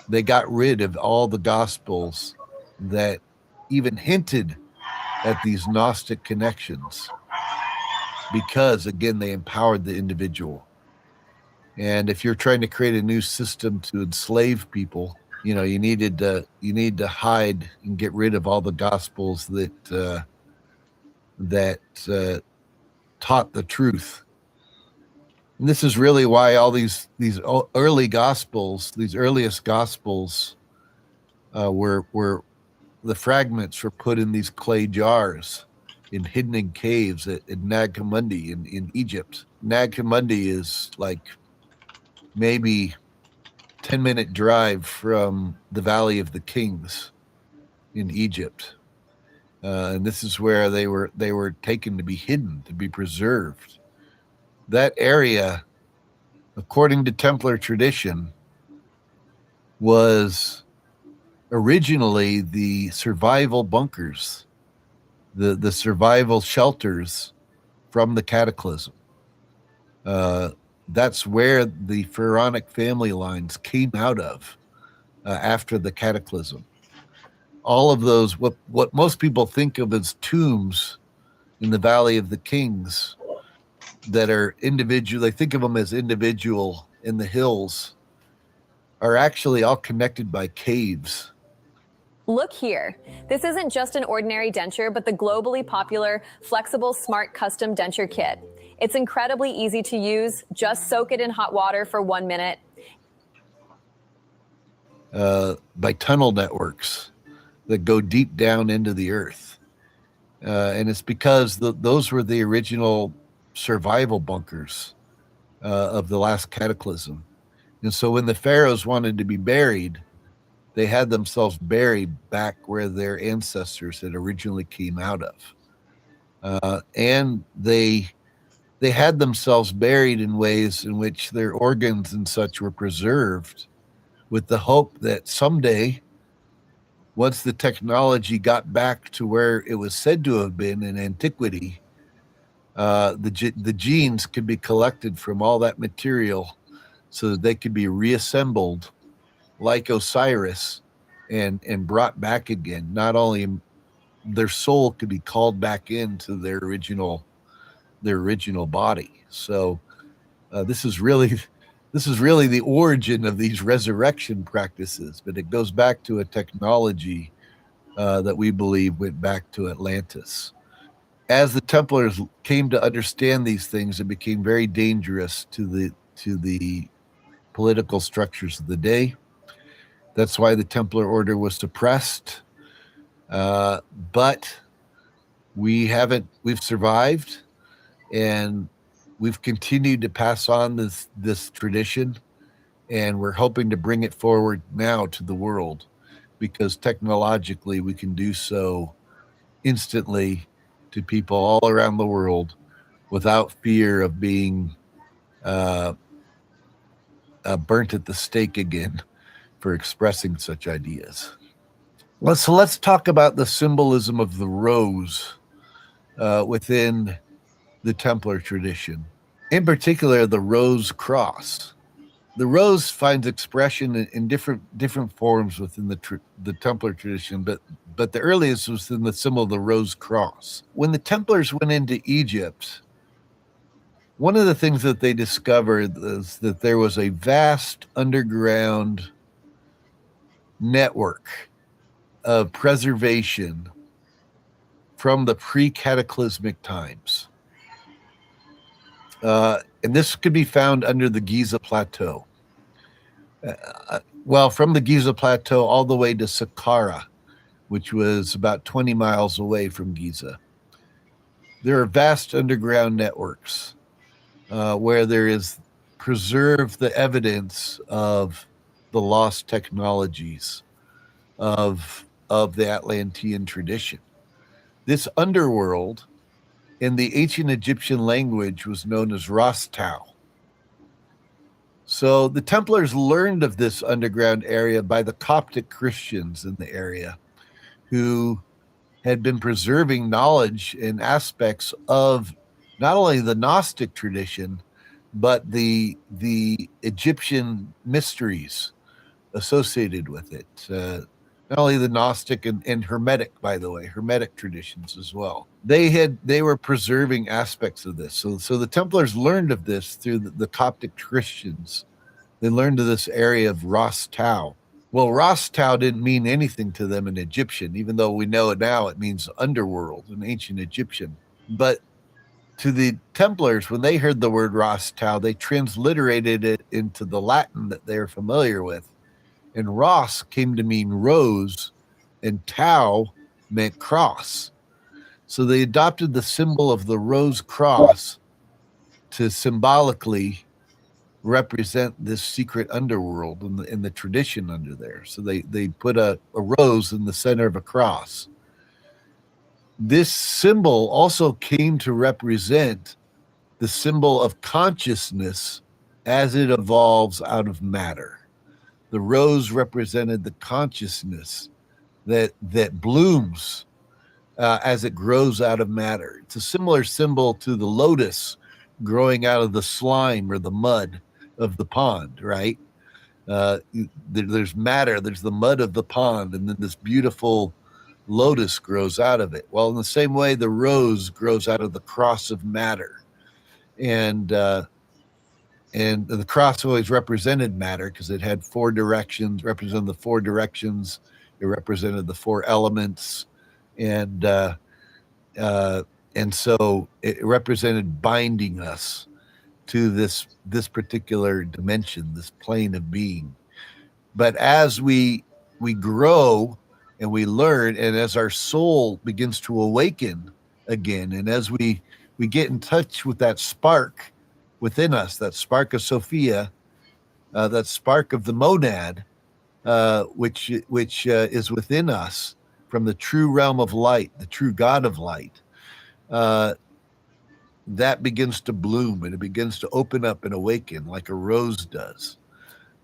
A: they got rid of all the gospels that even hinted at these Gnostic connections, because, again, they empowered the individual. And if you're trying to create a new system to enslave people, you know, you need to hide and get rid of all the gospels that taught the truth. And this is really why all these early gospels, these earliest gospels, were the fragments were put in these clay jars and hidden in caves at Nag Hammadi in Egypt. Nag Hammadi is like maybe 10-minute drive from the Valley of the Kings in Egypt. And this is where they were taken to be hidden, to be preserved. That area, according to Templar tradition, was originally the survival bunkers, the survival shelters from the cataclysm. That's where the pharaonic family lines came out of after the cataclysm. All of those, what most people think of as tombs in the Valley of the Kings, that are individual, they think of them as individual in the hills, are actually all connected by caves.
G: Look here. This isn't just an ordinary denture, but the globally popular flexible smart custom denture kit. It's incredibly easy to use. Just soak it in hot water for 1 minute.
A: By tunnel networks that go deep down into the earth. And it's because those were the original survival bunkers of the last cataclysm. And so when the pharaohs wanted to be buried, they had themselves buried back where their ancestors had originally came out of. And they had themselves buried in ways in which their organs and such were preserved, with the hope that someday, once the technology got back to where it was said to have been in antiquity, the genes could be collected from all that material so that they could be reassembled like Osiris and brought back again. Not only their soul could be called back into their original body. So this is really the origin of these resurrection practices, but it goes back to a technology that we believe went back to Atlantis. As the Templars came to understand these things, it became very dangerous to the political structures of the day. That's why the Templar order was suppressed. But we've survived, and we've continued to pass on this tradition, and we're hoping to bring it forward now to the world, because technologically we can do so instantly to people all around the world without fear of being burnt at the stake again for expressing such ideas. So let's talk about the symbolism of the rose within the Templar tradition. In particular, the rose cross. The rose finds expression in different forms within the Templar tradition, but the earliest was in the symbol of the rose cross. When the Templars went into Egypt, one of the things that they discovered is that there was a vast underground network of preservation from the pre-cataclysmic times. And this could be found under the Giza Plateau. Well, from the Giza Plateau all the way to Saqqara, which was about 20 miles away from Giza. There are vast underground networks where there is preserved the evidence of the lost technologies of the Atlantean tradition. This underworld in the ancient Egyptian language was known as Rostau. So the Templars learned of this underground area by the Coptic Christians in the area who had been preserving knowledge and aspects of not only the Gnostic tradition, but the Egyptian mysteries associated with it. Not only the Gnostic and Hermetic, by the way, Hermetic traditions as well. They were preserving aspects of this. So the Templars learned of this through the Coptic Christians. They learned of this area of Rostau. Well, Rostau didn't mean anything to them in Egyptian, even though we know it now it means underworld in ancient Egyptian. But to the Templars, when they heard the word Rostau, they transliterated it into the Latin that they're familiar with. And Ros came to mean rose, and Tau meant cross. So they adopted the symbol of the rose cross to symbolically represent this secret underworld in the tradition under there. So they put a rose in the center of a cross. This symbol also came to represent the symbol of consciousness as it evolves out of matter. The rose represented the consciousness that blooms as it grows out of matter. It's a similar symbol to the lotus growing out of the slime or the mud of the pond, right? There's matter, there's the mud of the pond, and then this beautiful lotus grows out of it. Well, in the same way, the rose grows out of the cross of matter. And the cross always represented matter because it had four directions, represented the four directions. It represented the four elements, and so it represented binding us to this particular dimension, this plane of being. But as we grow and we learn, and as our soul begins to awaken again, and as we get in touch with that spark within us, that spark of Sophia, that spark of the monad, which is within us from the true realm of light, the true God of light, that begins to bloom and it begins to open up and awaken like a rose does.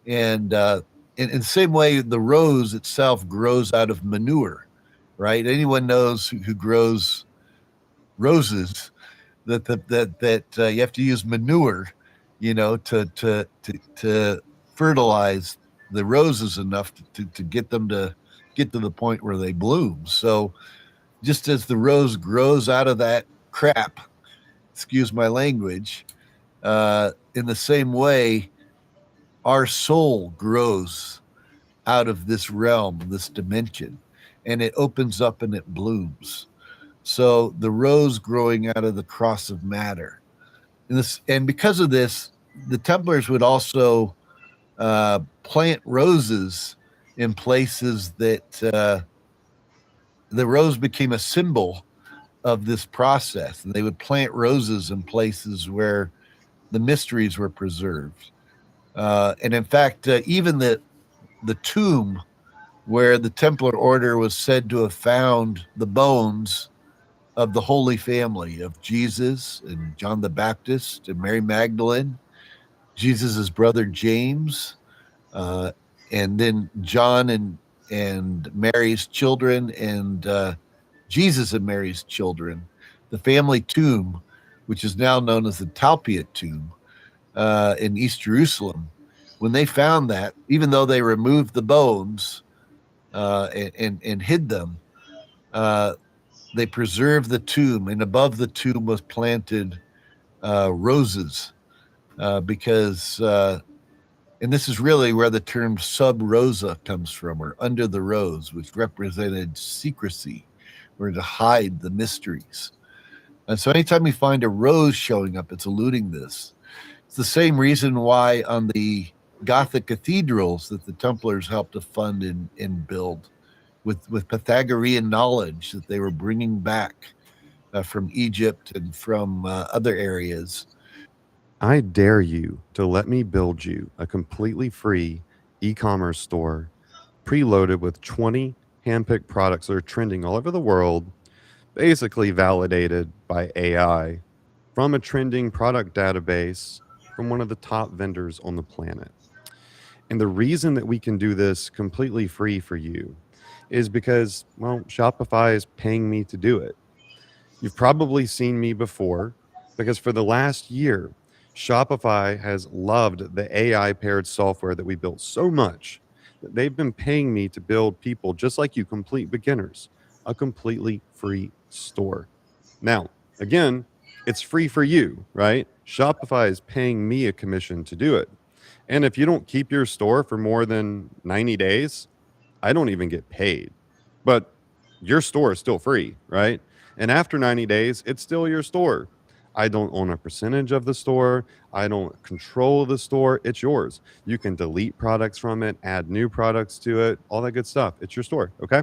A: And in the same way, the rose itself grows out of manure, right? Anyone knows who grows roses that you have to use manure, to fertilize the roses enough to get them to get to the point where they bloom. So just as the rose grows out of that crap, excuse my language, in the same way, our soul grows out of this realm, this dimension, and it opens up and it blooms. So the rose growing out of the cross of matter. And because of this, the Templars would also plant roses in places that the rose became a symbol of this process. And they would plant roses in places where the mysteries were preserved. And in fact, even the tomb where the Templar order was said to have found the bones of the Holy Family of Jesus and John the Baptist and Mary Magdalene, Jesus's brother James, and then John and Mary's children, and Jesus and Mary's children, the family tomb, which is now known as the Talpiot tomb in East Jerusalem. When they found that, even though they removed the bones and hid them, they preserved the tomb, and above the tomb was planted roses because And this is really where the term sub rosa comes from, or under the rose, which represented secrecy, or to hide the mysteries. And so anytime you find a rose showing up, it's alluding this. It's the same reason why on the Gothic cathedrals that the Templars helped to fund and build with Pythagorean knowledge that they were bringing back from Egypt and from other areas.
H: I dare you to let me build you a completely free e-commerce store preloaded with 20 handpicked products that are trending all over the world, basically validated by AI from a trending product database from one of the top vendors on the planet. And the reason that we can do this completely free for you is because, well, Shopify is paying me to do it. You've probably seen me before because for the last year, Shopify has loved the AI paired software that we built so much that they've been paying me to build people just like you, complete beginners, a completely free store. Now, again, it's free for you, right? Shopify is paying me a commission to do it. And if you don't keep your store for more than 90 days, I don't even get paid. But your store is still free, right? And after 90 days, it's still your store. I don't own a percentage of the store. I don't control the store. It's yours. You can delete products from it, add new products to it, all that good stuff. It's your store, okay?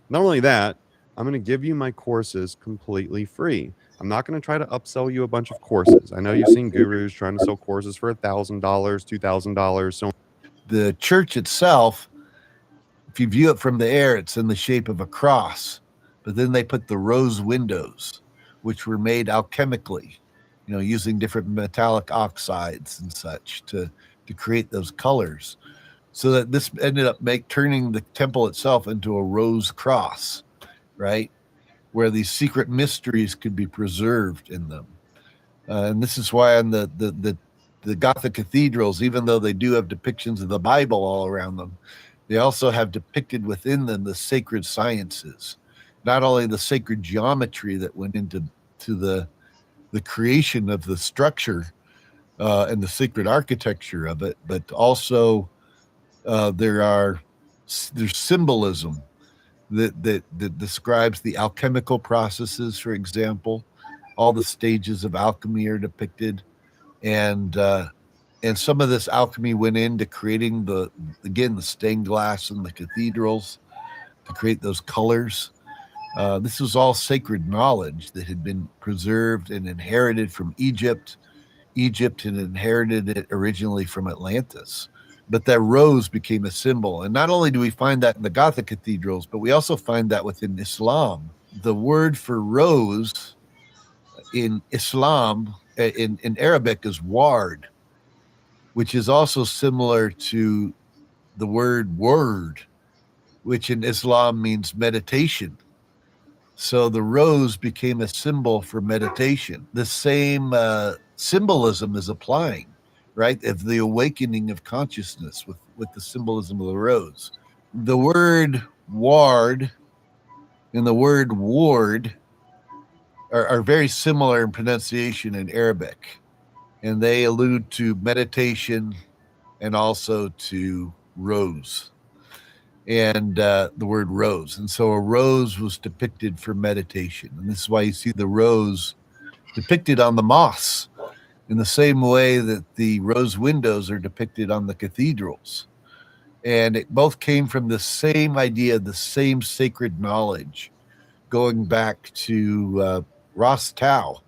H: Not only that, I'm going to give you my courses completely free. I'm not going to try to upsell you a bunch of courses. I know you've seen gurus trying to sell courses for $1,000, $2,000. So
A: The church itself, if you view it from the air, it's in the shape of a cross. But then they put the rose windows, which were made alchemically, using different metallic oxides and such to create those colors. So that this ended up turning the temple itself into a rose cross, right? Where these secret mysteries could be preserved in them. And this is why on the Gothic cathedrals, even though they do have depictions of the Bible all around them, they also have depicted within them the sacred sciences, not only the sacred geometry that went into the creation of the structure and the sacred architecture of it, but also there's symbolism that describes the alchemical processes, for example. All the stages of alchemy are depicted, and some of this alchemy went into creating the stained glass in the cathedrals to create those colors. This was all sacred knowledge that had been preserved and inherited from Egypt. Egypt had inherited it originally from Atlantis. But that rose became a symbol. And not only do we find that in the Gothic cathedrals, but we also find that within Islam. The word for rose in Islam, in Arabic, is ward, which is also similar to the word, which in Islam means meditation. So the rose became a symbol for meditation. The same symbolism is applying, right, of the awakening of consciousness with the symbolism of the rose. The word ward and the word ward are very similar in pronunciation in Arabic, and they allude to meditation and also to rose and the word rose. And so a rose was depicted for meditation. And this is why you see the rose depicted on the mosques in the same way that the rose windows are depicted on the cathedrals. And it both came from the same idea, the same sacred knowledge, going back to Ras Tau,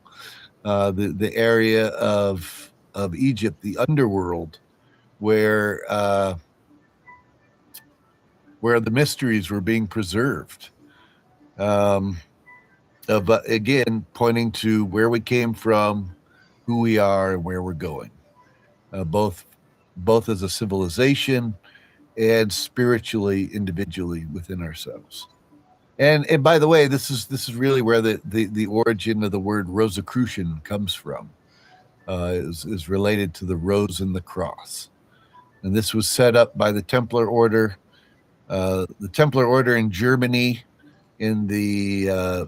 A: the area of Egypt, the underworld, where the mysteries were being preserved. But again, pointing to where we came from, who we are, and where we're going, both as a civilization and spiritually, individually within ourselves. And by the way, this is really where the origin of the word Rosicrucian comes from. Is related to the rose and the cross. And this was set up by the Templar Order. The Templar Order in Germany in the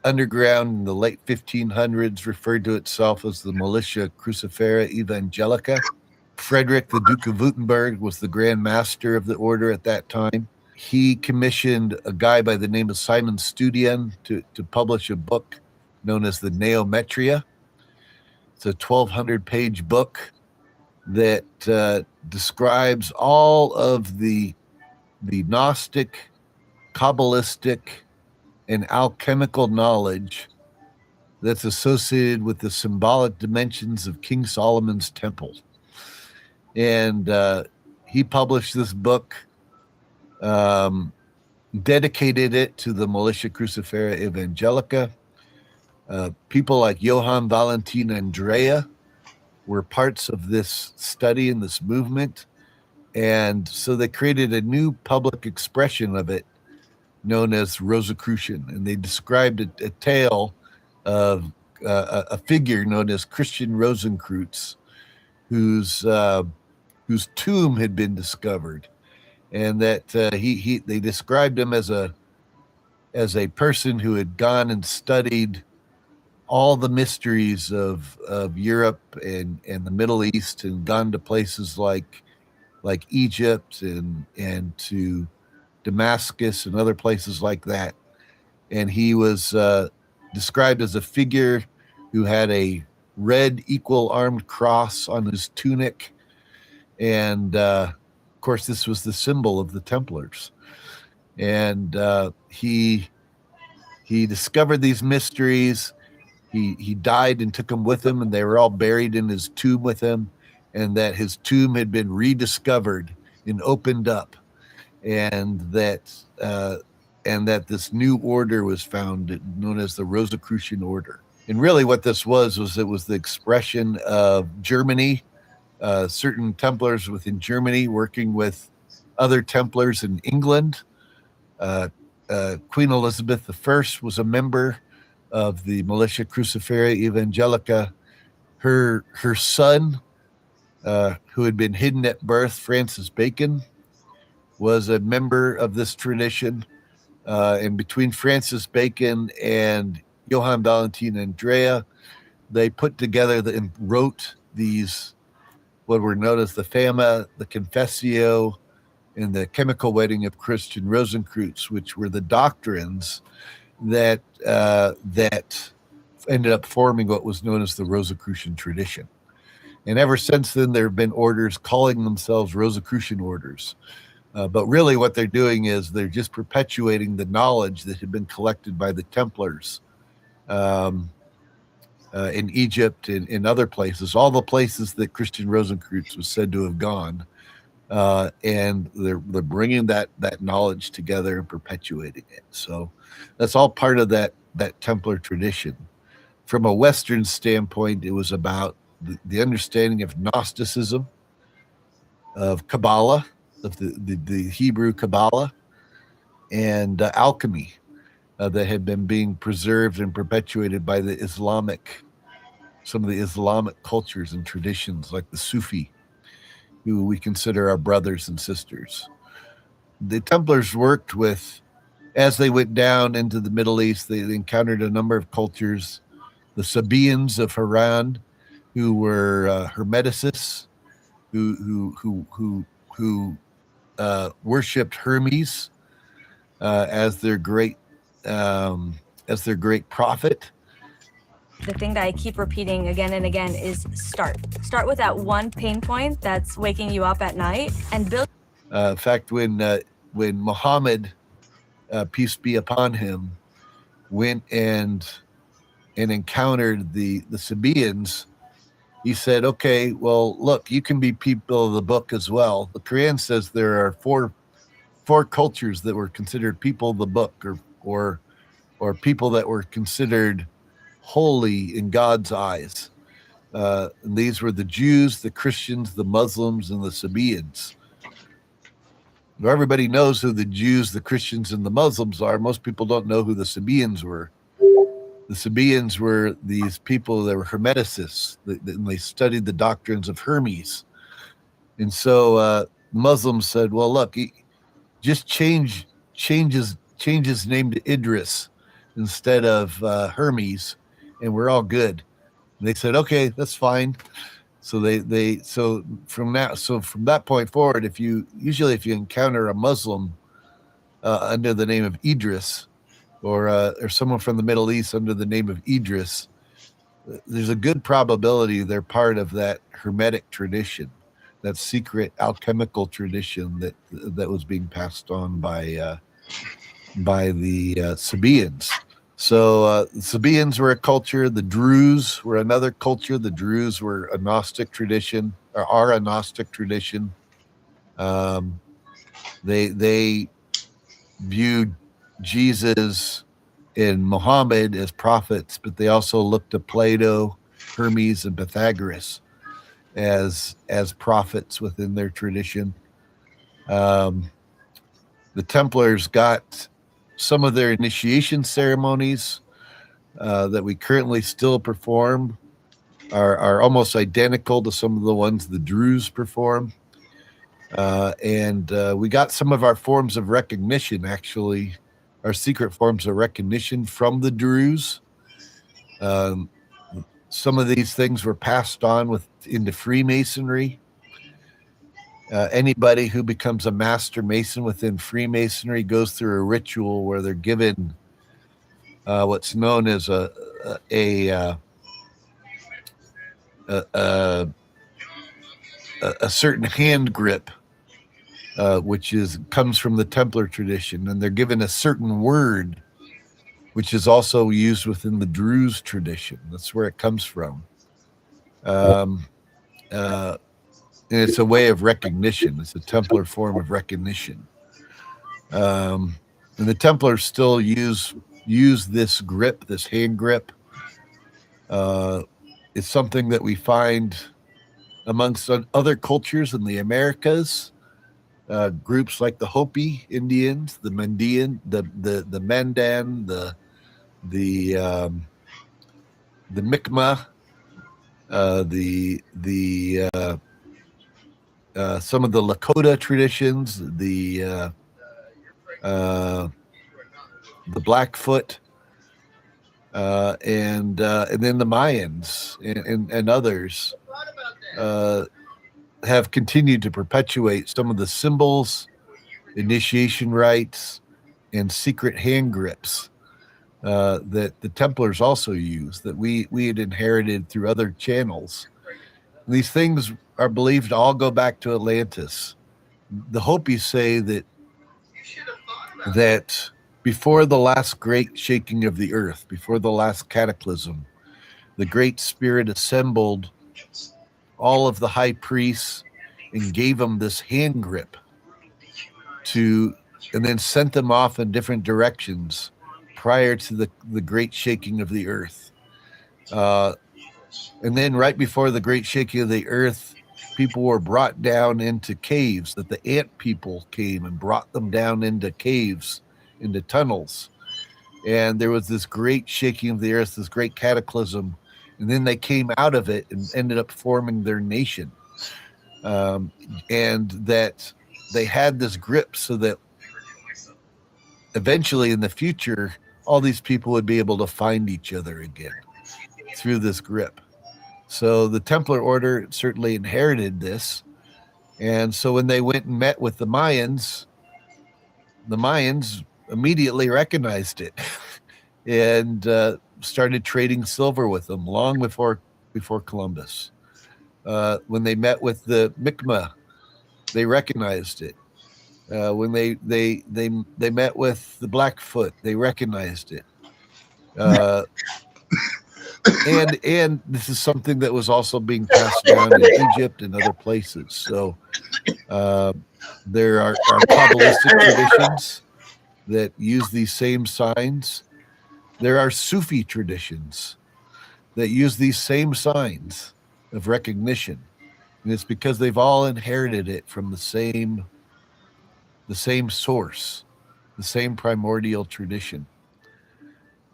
A: underground in the late 1500s referred to itself as the Militia Crucifera Evangelica. Frederick, the Duke of Württemberg, was the Grand Master of the order at that time. He commissioned a guy by the name of Simon Studian to publish a book known as the Neometria. It's a 1,200-page book that describes all of the Gnostic, Kabbalistic, and alchemical knowledge that's associated with the symbolic dimensions of King Solomon's temple. And he published this book, dedicated it to the Militia Crucifera Evangelica. People like Johann Valentin Andrea were parts of this study and this movement. And so they created a new public expression of it known as Rosicrucian. And they described a tale of a figure known as Christian Rosenkreutz, whose tomb had been discovered, and that they described him as a person who had gone and studied all the mysteries of Europe and the Middle East, and gone to places like Egypt and to Damascus and other places like that. And he was described as a figure who had a red equal armed cross on his tunic. And of course, this was the symbol of the Templars. And he discovered these mysteries. He died and took them with him, and they were all buried in his tomb with him, and that his tomb had been rediscovered and opened up, and that this new order was found, known as the Rosicrucian order. And really what this was it was the expression of Germany, certain Templars within Germany working with other Templars in England. Queen Elizabeth I was a member of the Militia Crucifera Evangelica. Her son, who had been hidden at birth, Francis Bacon, was a member of this tradition. And between Francis Bacon and Johann Valentin Andrea, they put together and wrote these, what were known as the Fama, the Confessio, and the Chemical Wedding of Christian Rosenkreutz, which were the doctrines that ended up forming what was known as the Rosicrucian tradition. And ever since then, there have been orders calling themselves Rosicrucian orders. But really what they're doing is they're just perpetuating the knowledge that had been collected by the Templars in Egypt and in other places, all the places that Christian Rosenkreutz was said to have gone. And they're bringing that knowledge together and perpetuating it. So that's all part of that Templar tradition. From a Western standpoint, it was about the understanding of Gnosticism, of Kabbalah, of the Hebrew Kabbalah, and alchemy that had been being preserved and perpetuated by some of the Islamic cultures and traditions, like the Sufi, who we consider our brothers and sisters. The Templars worked with, as they went down into the Middle East, they encountered a number of cultures. The Sabaeans of Haran, who were Hermeticists, who worshipped Hermes as their great prophet.
I: The thing that I keep repeating again and again is start with that one pain point that's waking you up at night, and build.
A: In fact, when Muhammad, peace be upon him, went and encountered the Sabaeans, he said, okay, well, look, you can be people of the book as well. The Quran says there are four cultures that were considered people of the book, or people that were considered holy in God's eyes. And these were the Jews, the Christians, the Muslims, and the Sabaeans. Now, everybody knows who the Jews, the Christians, and the Muslims are. Most people don't know who the Sabaeans were. The Sabaeans were these people that were Hermeticists, and they studied the doctrines of Hermes. And so Muslims said, well, look, just change his name to Idris instead of Hermes, and we're all good. And they said, okay, that's fine. So so from that point forward, if you encounter a Muslim under the name of Idris, or someone from the Middle East under the name of Idris, there's a good probability they're part of that Hermetic tradition, that secret alchemical tradition that was being passed on by the Sabaeans. So the Sabaeans were a culture. The Druze were another culture. The Druze were a Gnostic tradition, or are a Gnostic tradition. They viewed Jesus and Muhammad as prophets, but they also looked to Plato, Hermes, and Pythagoras as prophets within their tradition. The Templars got some of their initiation ceremonies that we currently still perform are almost identical to some of the ones the Druze perform. And we got some of our forms of recognition, actually, our secret forms of recognition from the Druze. Some of these things were passed on into Freemasonry. Anybody who becomes a master mason within Freemasonry goes through a ritual where they're given what's known as a certain hand grip, which comes from the Templar tradition, and they're given a certain word, which is also used within the Druze tradition. That's where it comes from. And it's a way of recognition. It's a Templar form of recognition. And the Templars still use this grip, this hand grip. It's something that we find amongst other cultures in the Americas. Groups like the Hopi Indians, the Mandan, the Mandan, the Mi'kmaq, some of the Lakota traditions, the Blackfoot, and then the Mayans and others have continued to perpetuate some of the symbols, initiation rites, and secret hand grips that the Templars also use, that we had inherited through other channels. These things are believed to all go back to Atlantis. The Hopis say that before the last great shaking of the earth, before the last cataclysm, the Great Spirit assembled all of the high priests and gave them this hand grip and then sent them off in different directions prior to the great shaking of the earth. And then right before the great shaking of the earth, people were brought down into caves, that the ant people came and brought them down into caves, into tunnels. And there was this great shaking of the earth, this great cataclysm. And then they came out of it and ended up forming their nation. And that they had this grip so that eventually in the future, all these people would be able to find each other again through this grip. So the Templar Order certainly inherited this. And so when they went and met with the Mayans immediately recognized it and started trading silver with them long before Columbus. When they met with the Mi'kmaq, they recognized it. When they met with the Blackfoot, they recognized it. And this is something that was also being passed down in Egypt and other places. So there are Kabbalistic traditions that use these same signs. There are Sufi traditions that use these same signs of recognition. And it's because they've all inherited it from the same source, the same primordial tradition.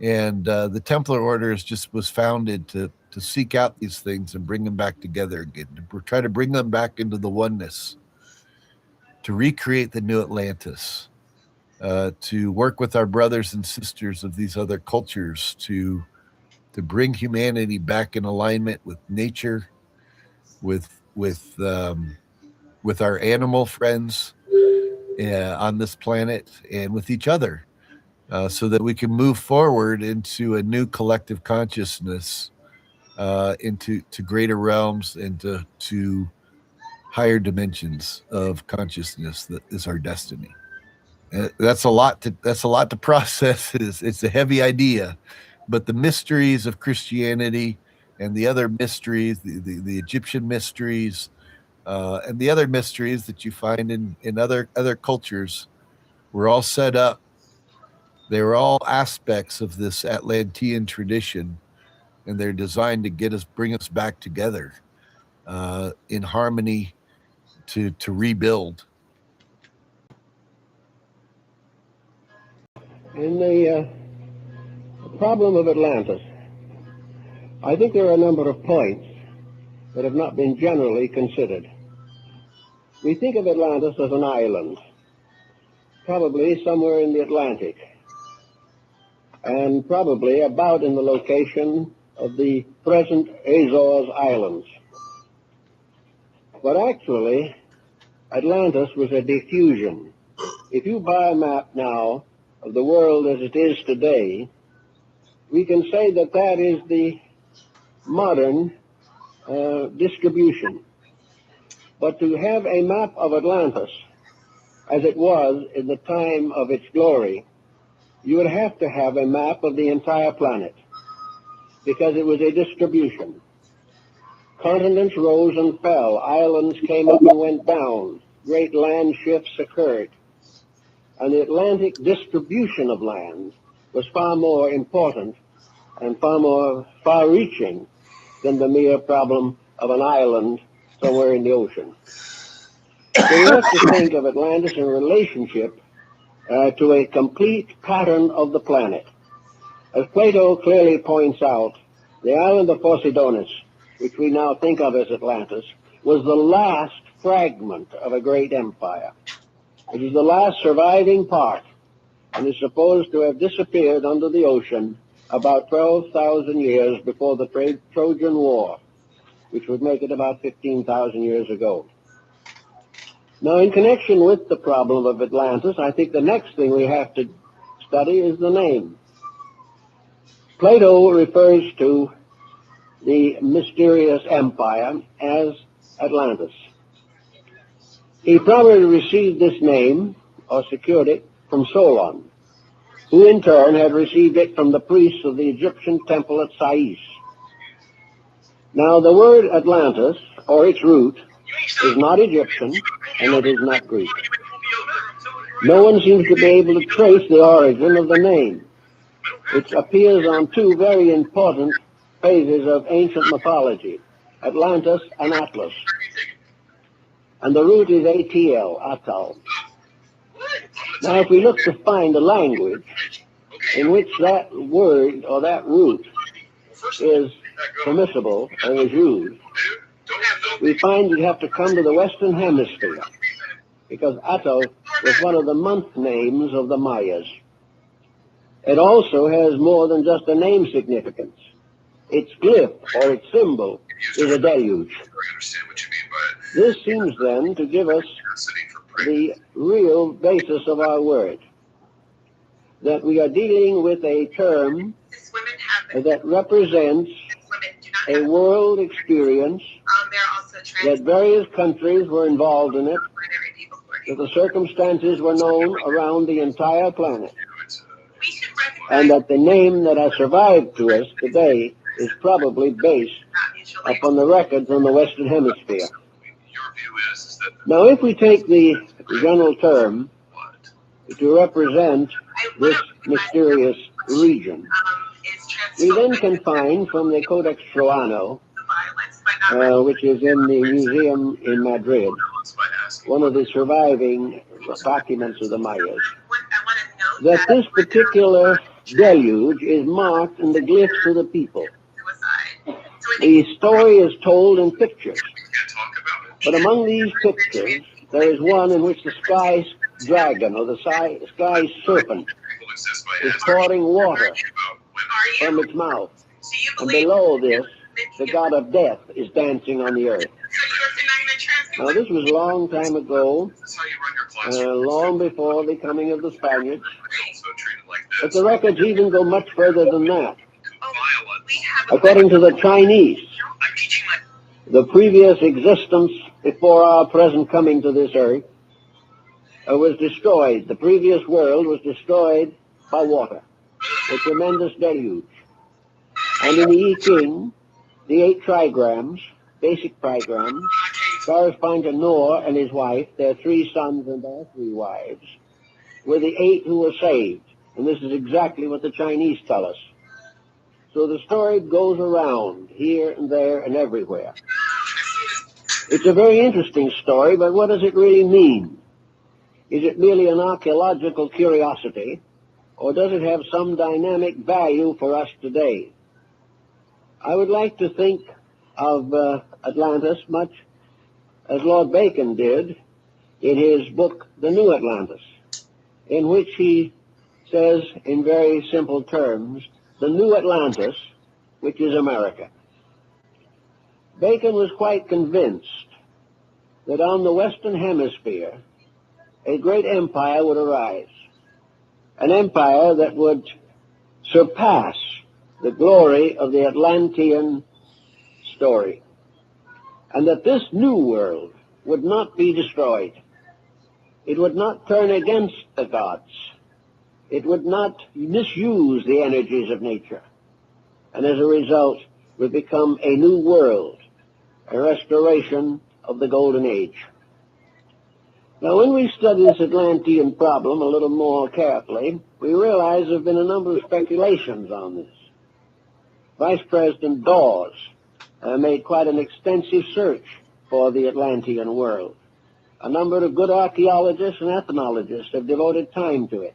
A: And the Templar Order was founded to seek out these things and bring them back together again, to try to bring them back into the oneness, to recreate the new Atlantis, to work with our brothers and sisters of these other cultures to bring humanity back in alignment with nature, with our animal friends on this planet and with each other, so that we can move forward into a new collective consciousness, into greater realms, and to higher dimensions of consciousness that is our destiny. That's a lot to process. It's a heavy idea, but the mysteries of Christianity and the other mysteries, the Egyptian mysteries, and the other mysteries that you find in other cultures, were all set up. They were all aspects of this Atlantean tradition, and they're designed to bring us back together, in harmony, to rebuild.
J: In the problem of Atlantis, I think there are a number of points that have not been generally considered. We think of Atlantis as an island, probably somewhere in the Atlantic, and probably about in the location of the present Azores Islands. But actually, Atlantis was a diffusion. If you buy a map now of the world as it is today, we can say that that is the modern distribution. But to have a map of Atlantis as it was in the time of its glory, you would have to have a map of the entire planet, because it was a distribution. Continents rose and fell, islands came up and went down, great land shifts occurred, and the Atlantic distribution of land was far more important and far more far-reaching than the mere problem of an island somewhere in the ocean. So we have to think of Atlantis in relationship to a complete pattern of the planet. As Plato clearly points out, the island of Poseidonis, which we now think of as Atlantis, was the last fragment of a great empire. It is the last surviving part, and is supposed to have disappeared under the ocean about 12,000 years before the Trojan War, which would make it about 15,000 years ago. Now, in connection with the problem of Atlantis, I think the next thing we have to study is the name. Plato refers to the mysterious empire as Atlantis. He probably received this name, or secured it, from Solon, who in turn had received it from the priests of the Egyptian temple at Sais. Now, the word Atlantis, or its root, is not Egyptian, and it is not Greek. No one seems to be able to trace the origin of the name. It appears on two very important phases of ancient mythology, Atlantis and Atlas. And the root is ATL, Atal. Now, if we look to find a language in which that word or that root is permissible or is used, we find we have to come to the Western Hemisphere, because Atal was one of the month names of the Mayas. It also has more than just a name significance. Its glyph, or its symbol, is a deluge. This seems then to give us the real basis of our word, that we are dealing with a term that represents a world experience, that various countries were involved in it, that the circumstances were known around the entire planet, and that the name that has survived to us today is probably based upon the records on the Western Hemisphere. Now, if we take the general term to represent this mysterious region, we then can find from the Codex Troano, which is in the museum in Madrid, one of the surviving documents of the Mayas, that this particular deluge is marked in the glyphs of the people. The story is told in pictures, but among these pictures, there is one in which the sky dragon, or the sky serpent, is pouring water from its mouth, and below this, the god of death is dancing on the earth. Now, this was a long time ago, long before the coming of the Spaniards. But the records even go much further than that. According to the Chinese, the previous existence before our present coming to this earth was destroyed. The previous world was destroyed by water, a tremendous deluge. And in the I Ching, the 8 trigrams, basic trigrams, correspond to Noah and his wife, their 3 sons and their 3 wives, were the 8 who were saved. And this is exactly what the Chinese tell us. So the story goes around here and there and everywhere. It's a very interesting story, but what does it really mean? Is it merely an archaeological curiosity, or does it have some dynamic value for us today? I would like to think of Atlantis much as Lord Bacon did in his book, The New Atlantis, in which he says in very simple terms, the new Atlantis, which is America. Bacon was quite convinced that on the Western Hemisphere, a great empire would arise, an empire that would surpass the glory of the Atlantean story, and that this new world would not be destroyed. It would not turn against the gods. It would not misuse the energies of nature, and as a result would become a new world, a restoration of the Golden Age. Now, when we study this Atlantean problem a little more carefully, we realize there have been a number of speculations on this. Vice President Dawes made quite an extensive search for the Atlantean world. A number of good archaeologists and ethnologists have devoted time to it.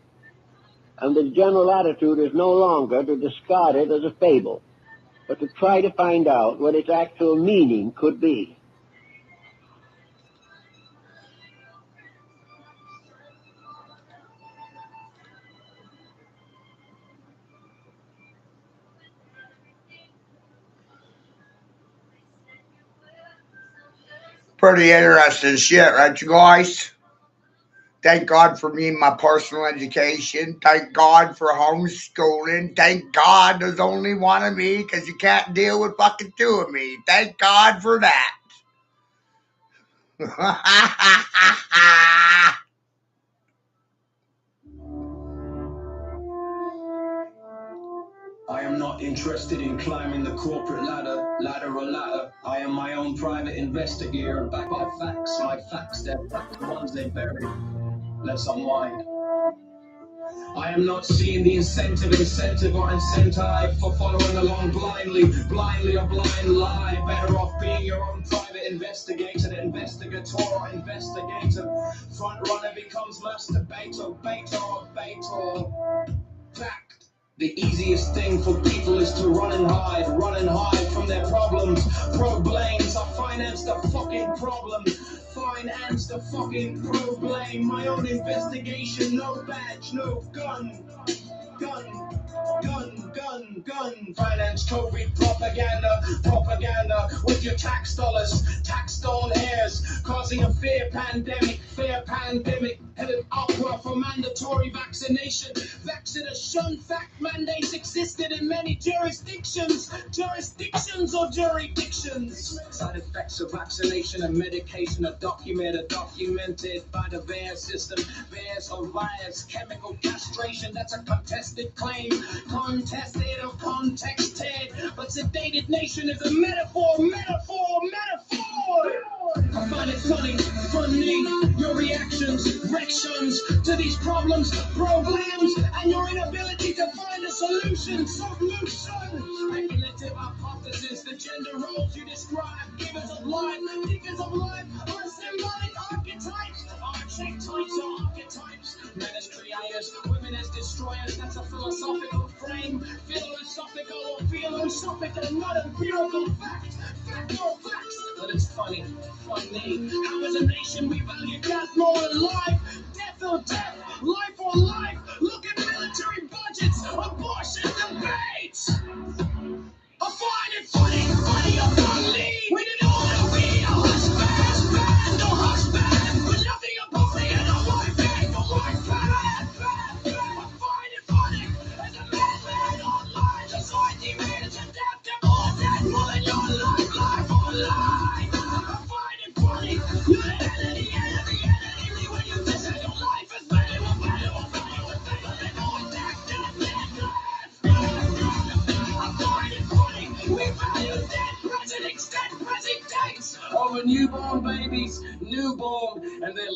J: And the general attitude is no longer to discard it as a fable, but to try to find out what its actual meaning could be.
K: Pretty interesting shit, right, you guys? Thank God for me and my personal education. Thank God for homeschooling. Thank God there's only one of me, because you can't deal with fucking 2 of me. Thank God for that.
L: I am not interested in climbing the corporate ladder. I am my own private investigator, backed by facts. My facts, they're the ones they bury. Let's unwind. I am not seeing the incentive or incentive for following along blindly or blind lie. Better off being your own private investigator, investigator or investigator. Front runner becomes masturbator, baiter. Fact. The easiest thing for people is to run and hide from their problems. Pro-blames, I finance the fucking problem. Finance the fucking pro-blame. My own investigation, no badge, no gun. Finance COVID propaganda with your tax dollars, tax-stone heirs, causing a fair pandemic, headed upward for mandatory vaccination. Fact mandates existed in many jurisdictions. Side effects of vaccination and medication are documented by the VAERS system. VAERS or liars, chemical castration, that's a contested claim. Contested or contexted, but sedated nation is a metaphor. I find it funny, your reactions to these problems, and your inability to find a solution. Speculative hypothesis, the gender roles you describe, givers of life, or symbolic archetypes. Men as creators, women as destroyers, that's a philosophical frame. Philosophical, not empirical fact. Fact or facts, but it's funny. How as a nation we value death more than life. Death or death, life or life. Look at military budgets, abortion debates. I find it funny or funny. We didn't want to be a husband. for newborn babies, newborn, and their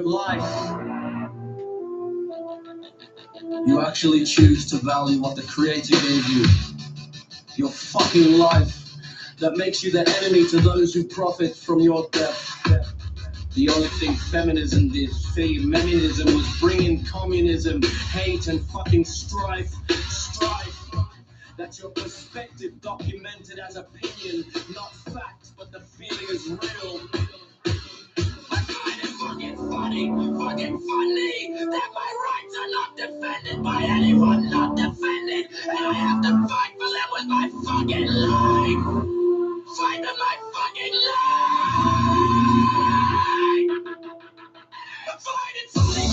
L: life. You actually choose to value what the Creator gave you. Your fucking life. That makes you the enemy to those who profit from your death. The only thing feminism did, feminism, was bringing communism, hate, and fucking strife. That's your perspective documented as opinion, not fact, but the feeling is real. I find it fucking funny that my rights are not defended by anyone not defended, and I have to fight for them with my fucking life. Fight with my fucking life. Fight it, funny,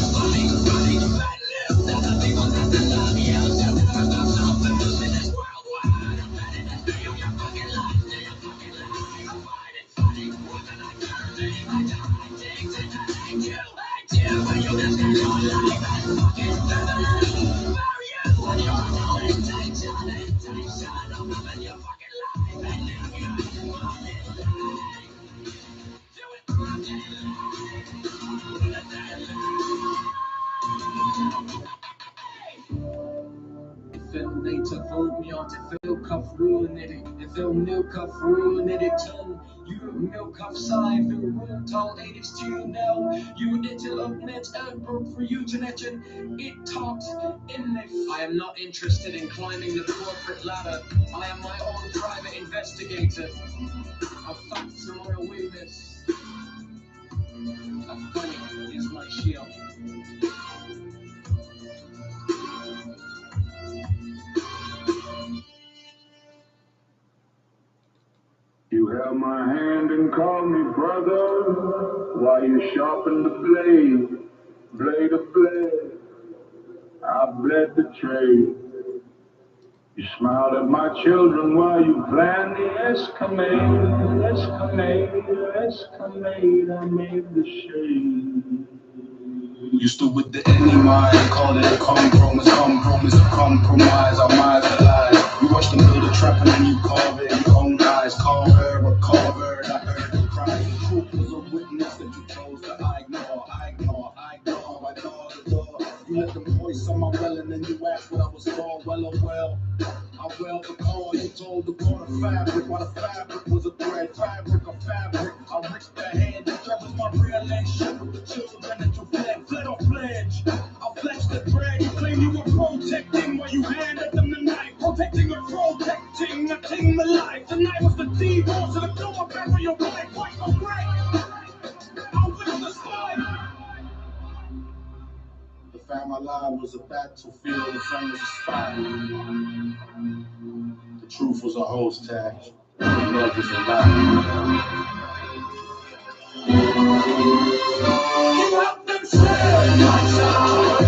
L: bad news. Tell the people that they love you. Tell them there's no self-interest in this world wide. I'm ready to do your fucking life, do your fucking life. Fight it, funny, what can I do? Do you like to hide things and I hate you, but you just got your life and fucking bury you. And your no intention of living your fucking life and live your fucking life. Do it fucking life. They took hold me on to feel cuff ruin it. If they'll milk cuff ruin it, turn you milk cuff side through room tall 82 now. You internet and broke for you to net and it talks in it. I am not interested in climbing the corporate ladder. I am my own private investigator. Of facts and my witness. A funny is my shield.
M: You held my hand and called me brother, while you sharpened the blade of blade. I bled the trade. You smiled at my children while you planned the escalade. I made the shade.
L: You stood with the enemy, called it a compromise, our minds alive. You watched them build a trap and then you carve it in your own eyes. Carve her, and I heard them cry. The truth was a witness that you chose to ignore. I ignored the door. You let them voice on my well and then you asked what I was for. Well, oh well. I well recall you told the corner fabric while the fabric was a thread. Fabric of fabric. I risked the hand that was my relationship with the children that you fled or pledge. I flexed the thread. You claim you were protecting while you handed them the knife. Protecting or protecting, nothing the life. The night was the divorce and the door back for your wife. White or gray. I will the slide. The family line was a battlefield, the friend was a spy. The truth was a hose tag, the love was a lie. You have them said, my child,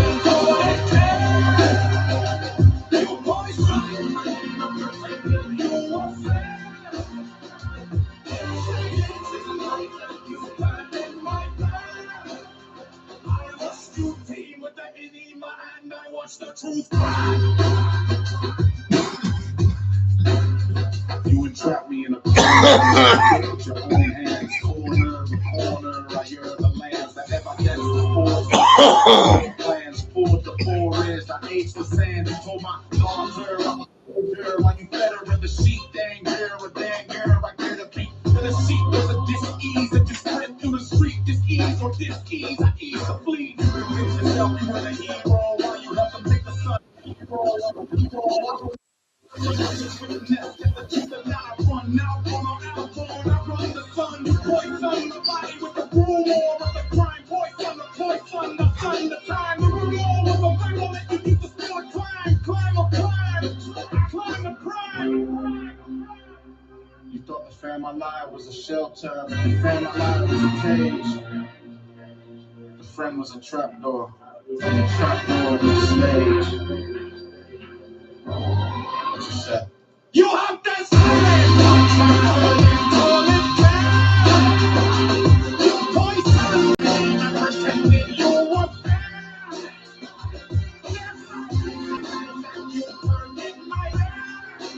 L: your voice running, I'm protecting your warfare. You find in my path. I was you team with the enema and I watched the truth cry. You entrapped me in a corner, with your own hands, corner to corner. I hear the lambs that never gets the force. Plans for the forest. I ate the sand. You told my daughter, girl, like you better in the sheet, dang girl, a dang girl, I get a beat. To the sheet was a dis-ease that you sprint through the street. Dis-ease or dis-ease, I ease the fleet. You convince yourself you were the hero while you help them take the sun. I run the sun, poison the body with the broom or of the crime, poison the sun, the time, the room all of the Bible that you use to sport climb the crime. You thought the family line was a shelter, the family line was a cage. The friend was a trapdoor, and the trapdoor was a stage. What you said? You have to say one child, you call it bad. You poison me and pretending you were bad. Yes, you burned in my head.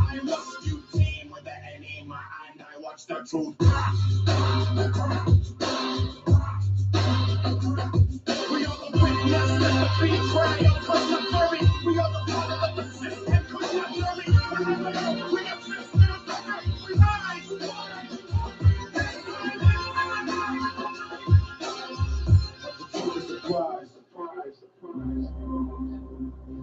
L: I lost you team with the enema and I watched the truth.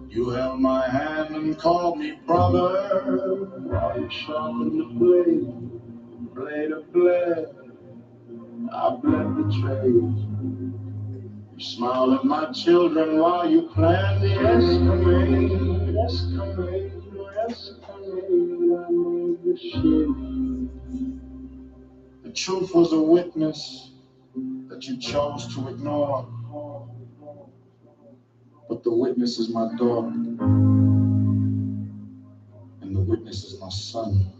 M: You held my hand and called me brother, while you sharpened the blade of blade. I bled the trade. You smiled at my children while you planned the escapade. I made the shade. The truth was a witness that you chose to ignore. But the witness is my daughter, and the witness is my son,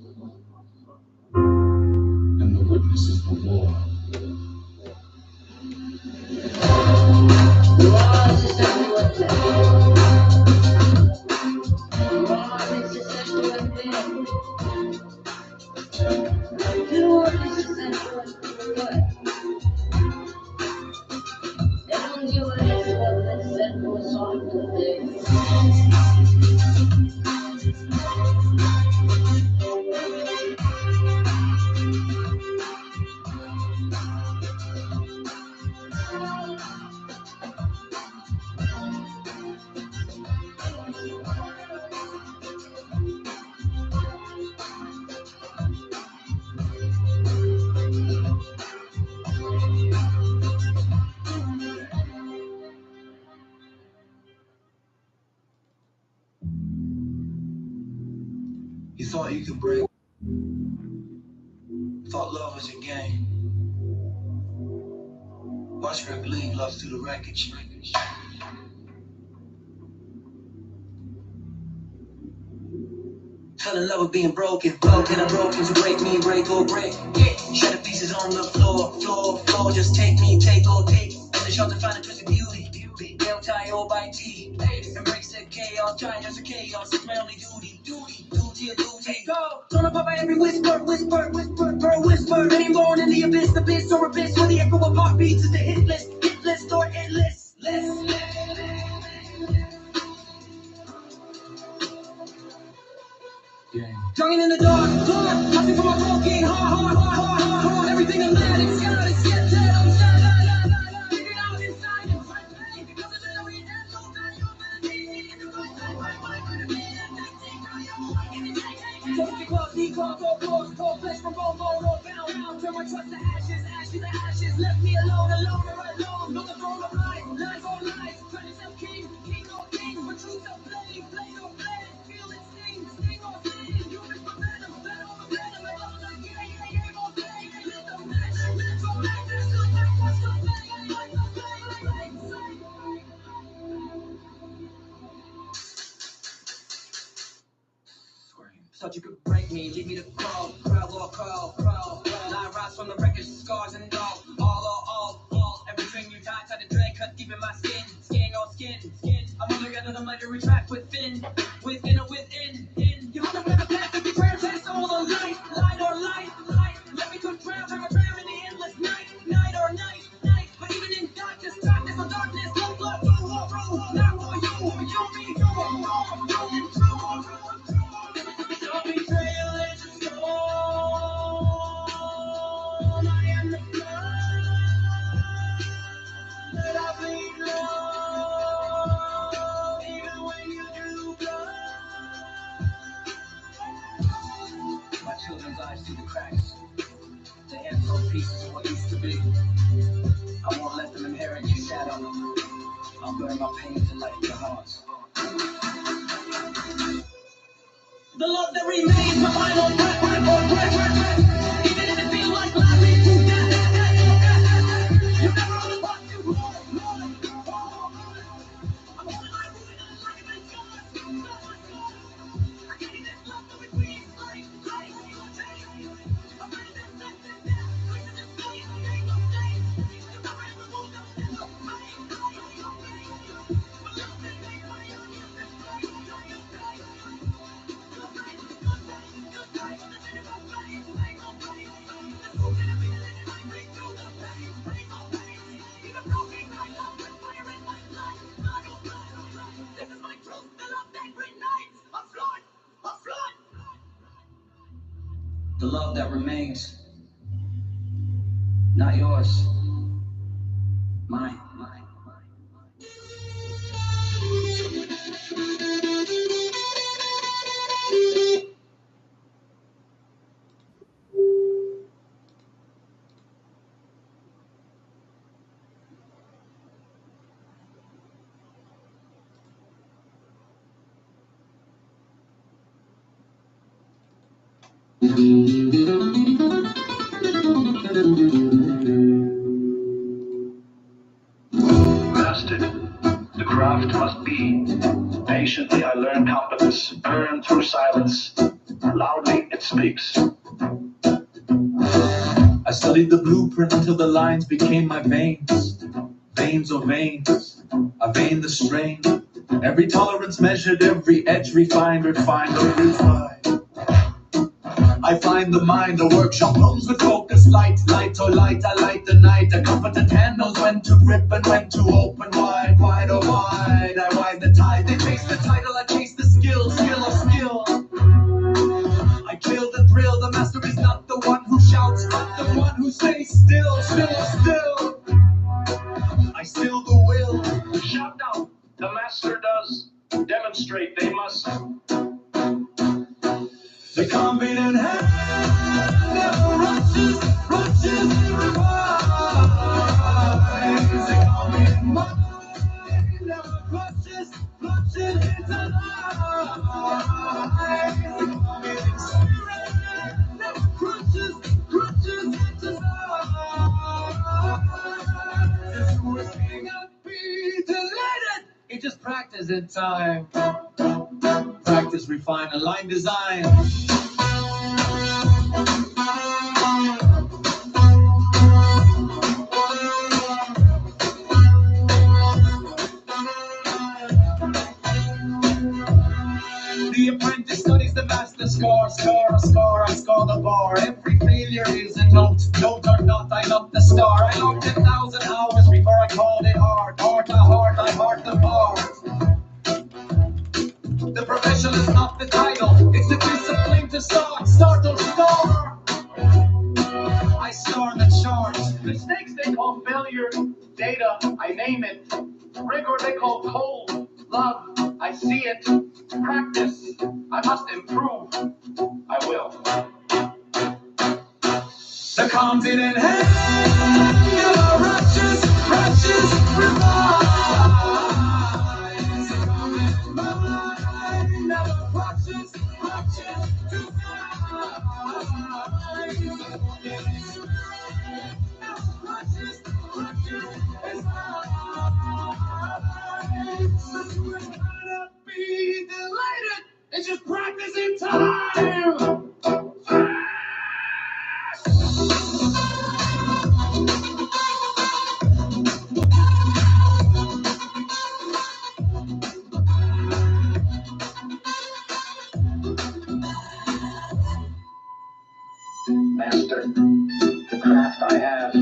M: and the witness is the war.
L: You thought you could break. Thought love was your game. Watch her bleed love through the wreckage. Fell in love with being broken. I'm broken to break me, break or break. Yeah. Shattered pieces on the floor. Just take me, take or take. And the shelter find a twisted beauty. They'll tie all by T. Embrace the chaos, try just the chaos. It's my only duty. Go. Don't pop by every whisper. Many born in the abyss or abyss. Where the echo of heartbeats is the hit list or endless. Drowning in the dark, nothing from my broken heart. Everything I'm mad, it's got, it's yet dead. I'm sad, figured out inside. Because of it, we have no value. Cold flesh from bone or bound. Turn my trust to ashes. Left me alone. On the throne of life, lies on lies. Turn yourself king or king. For truth of blade or blade. Feel it sting or sting. You miss my venom over venom. I love like game all day. Let the match go back. Still back, what's the play? Thought you could break me, leave me to crawl. Line rise from the wreckage, scars and all. Every string you tie to the dread, cut deep in my skin on skin. I'm on the other the mighty retract within. You hold up with the past, if you try to test all the light or light. Let me cook drown in the endless night or night. But even in darkness, no blood, no not for you, me, you, true. Betrayal is a storm. I am the blood that I bleed love, even when you do blood. My children's eyes through the cracks. The handful pieces of what used to be. I won't let them inherit your shadow. I'll burn my pain to light your hearts. The love that remains, my final breath. Even if it feels like life leads to death. You never on the spot to hold. I'm holding my root in a life and scars. I can't even love the between life. I'm ready to set this down. Ready to stay in the game of stay. You never ever move them in the pain. But love that makes my onions and stay. The love that remains, not yours, mine. Mastered. The craft must be. Patiently I learn competence, earn through silence. Loudly it speaks. I studied the blueprint until the lines became my veins. Veins or veins, a vein the strain. Every tolerance measured, every edge refined or refined. I find the mind, a workshop rooms with focus, light or light, I light the night. A competent hand knows when to grip and when to open wide, wide or wide. I ride the tide, they chase the title, I chase the skill, skill or skill. I kill the thrill, the master is not the one who shouts, but the one who stays still, still. I still the will. Shout out, the master does demonstrate, they must. The confident hand never rushes and revives. The confident mind never clutches into lies. The confident spirit never crunches into lies. This was cannot be deleted. It just practice in time. Practice, refine, align, design. The apprentice studies the master scar, I score the bar. Every failure is a note or not, I knocked the star. I logged 10,000 hours before I called it art. Art the heart, I heart the bar. The profession is not the title, it's the discipline to start or star. I star the charts. Mistakes they call failure, data, I name it. Rigor they call cold, love, I see it. Practice, I must improve, I will. The confident hand never rushes, revives. The confident mind never clutches to rise. The confident spirit never clutches its rise. The spirit cannot be delighted, it's just practice in time. Master, the craft I have.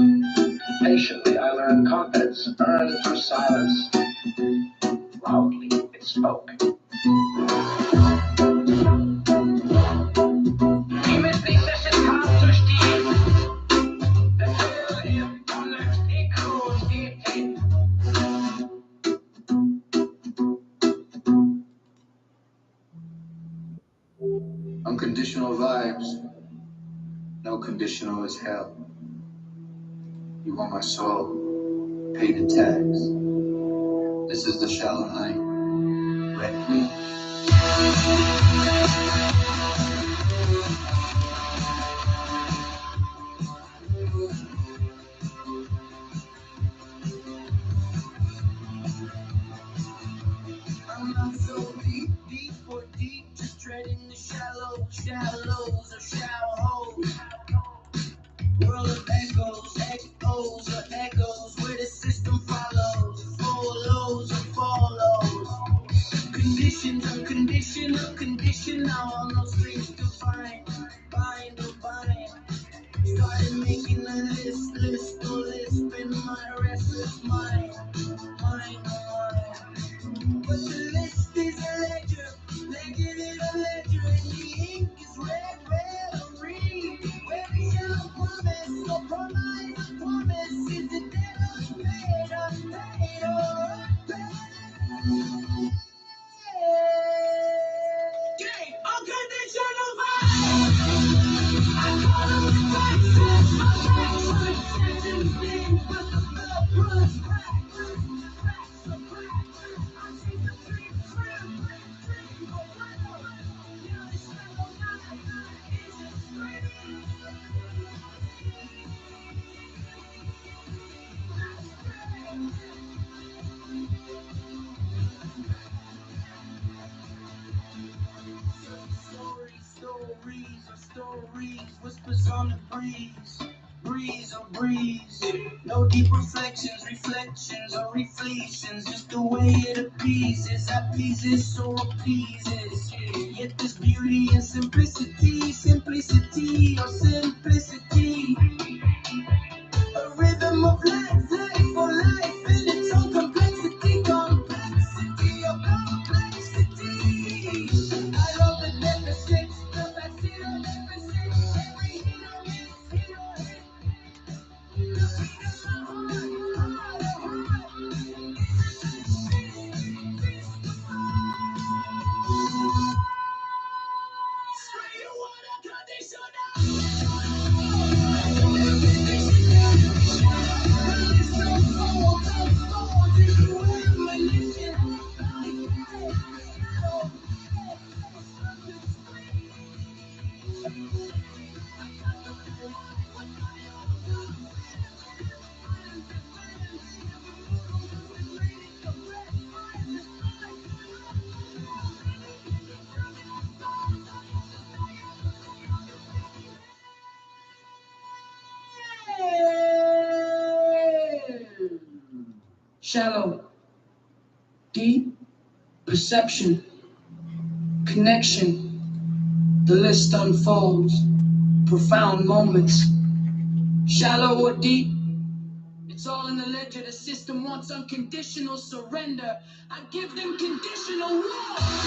L: Patiently I learn confidence, earn through silence. Loudly it spoke. Unconditional vibes. No conditional is hell. You want my soul, pay the tax. This is the shallow night. Wreck me. I'm not so deep or deep, just treading the shallows or shallow holes. World of echoes or echoes, where the system follows, follows or follows. Conditions, unconditioned, now all those strings to bind or bind. Started making a list in my restless mind. But the list is a ledger, negative a ledger, and the ink is red to read. Where the yellow promise is the devil's paid or unconditional. reeds, whispers on the breeze. Breeze or breeze. No deep reflections, reflections or reflections. Just the way it appeases, appeases, so appeases. Yet there's beauty in simplicity, simplicity or simplicity. A rhythm of life, life for life in its own complexity, complexity of complexity. I love the deficit, the facile deficit. Every hero is hero. Shallow, deep, perception, connection, the list unfolds, profound moments. Shallow or deep, it's all in the ledger. The system wants unconditional surrender. I give them conditional love.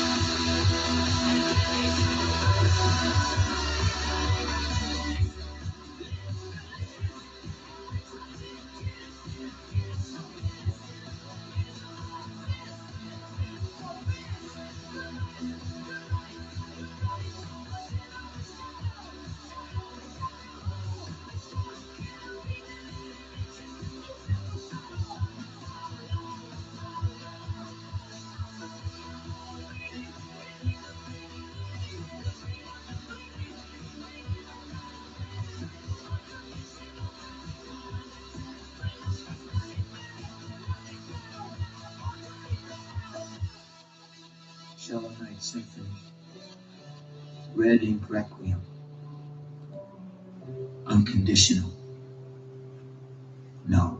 L: Shallow Night Symphony, Red Ink Requiem, unconditional. No,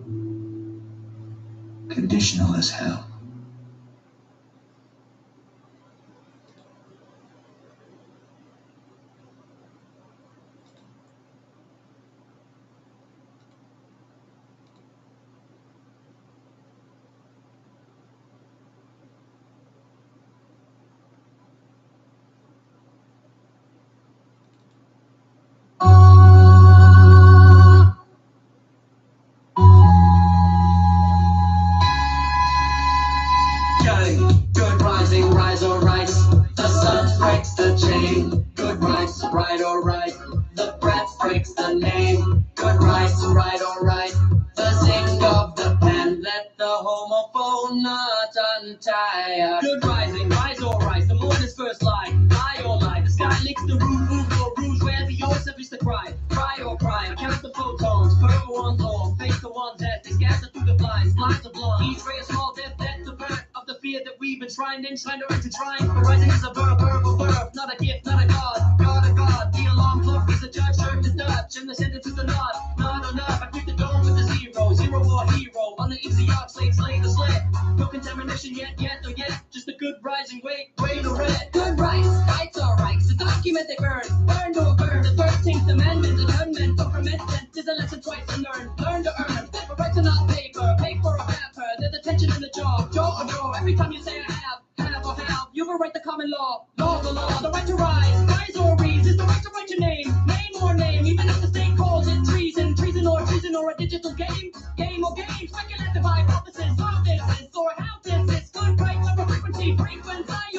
L: conditional as hell. Good rising, rise or rise. The sun breaks the chain. Good rise, right or right. The breath breaks the name. Good rise, right or right. The zing of the pen. Let the homophone not untie. Good rising, rise or rise. The morning's first light. Lie or lie. The sky licks the roof, move or rouge. Where the yours is to cry. Cry or cry. I count the photons. Purple one's on. Face the one's as they scatter through the blinds. Lines of blonde. Each ray a small depth. That's the birth of the fear that we've enshrined in. Trying to intertwine. Horizon is a verb, not a gift, not a god. God, a god. The alarm clock is a judge, served as Dutch. And the sentence is a nod. Not enough. I keep the dome with the zero. Zero or hero. On the easy ox, slay the sled. No contamination yet, or yet. Just a good rising, wait or red. Good rights, rights or rights. The document they burn or burn. The 13th Amendment, adjournment, government is a lesson twice to learn. Learn to earn. But rights are not paper or paper. They're the tension in the jaw or jaw. Every time you say I have or have, you overwrite the common law. Law, the law, the right to rise or reads is the right to write your name or name. Even if the state calls it treason or a digital game or game. Speculative hypothesis, how this is or how this is. Good rights over frequency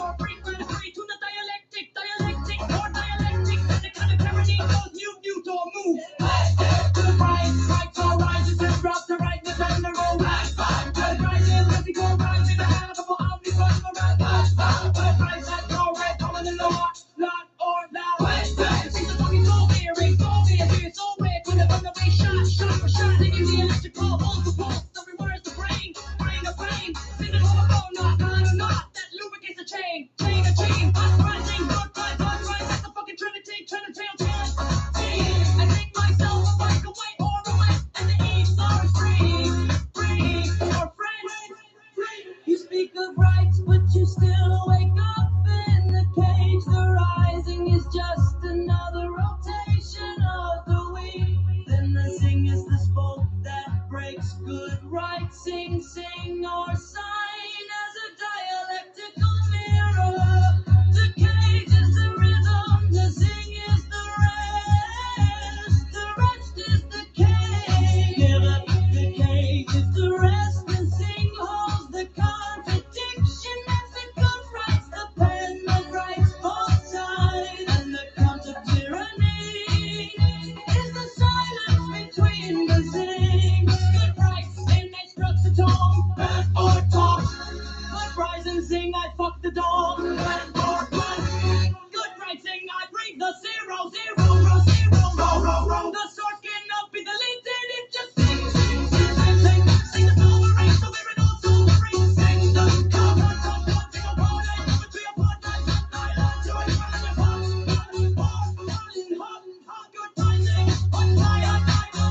L: or frequency to the dialectic or dialectic. The kind of clarity goes mute or move. Good rights or rises and drop the right to bend the road. Good rights, let me go right to the hand of all the run for right. Good rights, that's all right, calling the law, not or now. See the fucking soul bearing, so red when the thunder be shot for shot, taking the electrical pulse to pulse, the reverse the brain of brain, see the homophone, not, that lubricates the chain, a chain, hot rising, good rise, that's the fucking trinity, good rights, but you still wake up in the cage. The rising is just another rotation of the week. Then the zing is the spoke that breaks good rights. Sing, sing, or sign as a dialectical mirror. The cage is the rhythm, the zing is the rest. The rest is the cage. Give up the cage is the rest, and sing holds the contradiction. That's the good rights, the pen that writes both sides, and the counter tyranny is the silence between the zing. Good rights in a structure tone, bad or talk. Good rise and sing, I fuck the dog. Bad or good. Good right sing, I breathe the 0, 0, row, 0, row, row, row. The sword cannot be deleted, it just sing, sing, sing, sing, sing. Sing the sovereign, so we're in all sovereign. Sing the come on, come on, sing a whole life, over to your part, I like to it, run in your parts. Hot, good time, sing, on fire, I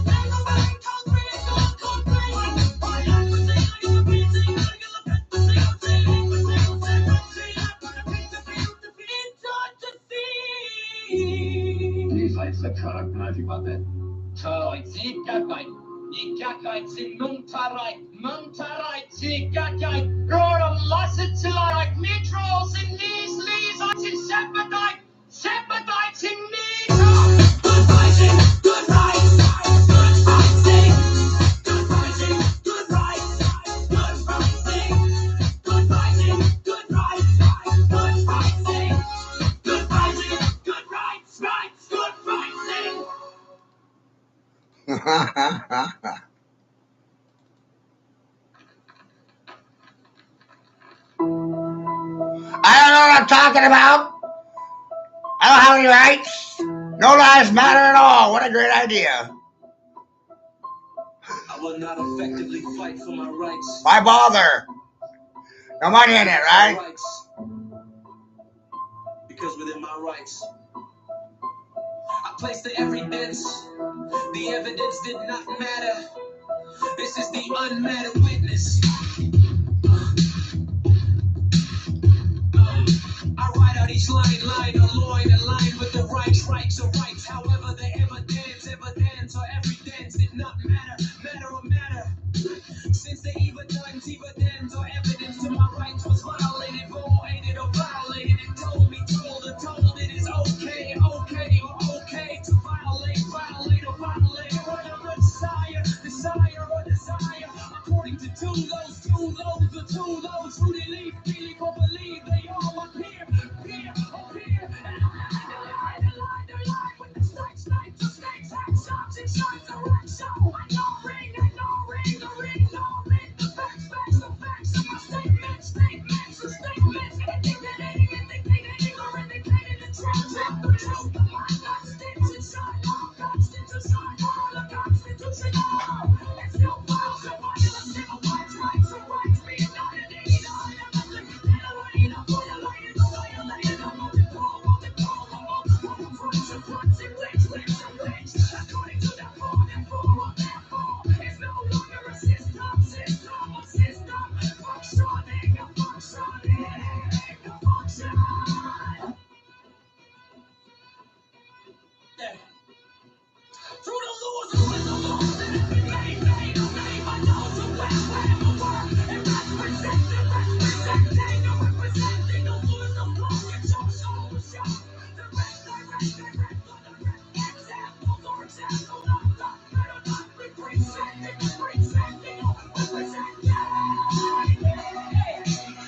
L: never mind, concrete, concrete. I like to sing, I get the beat, sing, I get the pet, the sing, sing, the sing, sing, sing, I gotta beat the beat, it's hard to see.
N: These lights are dark, nothing about that. Tarait, zikakai, ikakai, sinuntarai, muntarai, zikakai, Rora, lassitilarai, mitros, and knees, lees, I sin sepidite, sepidite, in knees. Good rising, good rise, good rising, good rising, good rise, good rising, good rising, good rise, good rising, good rising, good rights, rights, good rising.
K: I don't know what I'm talking about. I don't have any rights. No lives matter at all. What a great idea.
L: I will not effectively fight for my rights.
K: Why bother? No money in it, right?
L: Rights. Because within my rights, I place the evidence. The evidence did not matter. This is the unmattered witness. I write out each line or line, aligned with the rights or rights. However, the evidence or evidence did not matter or matter. Since the evidence or evidence to my rights was violated, voided or violated, it told it is okay to violate whatever desire, according to two those who believe or believe they all appear, and I lie with the snakes, headshots, and shots of red show. I know ring, the ring, the facts of my statements, indicating or indicated the truth, the Constitution, all the Constitution, it's still files and violence, civil rights, being not in need, according to the form, therefore, it's no longer a system, functioning. Through the laws that have been made, I know to where my work and representing the laws of law and show. The rest, example, representing,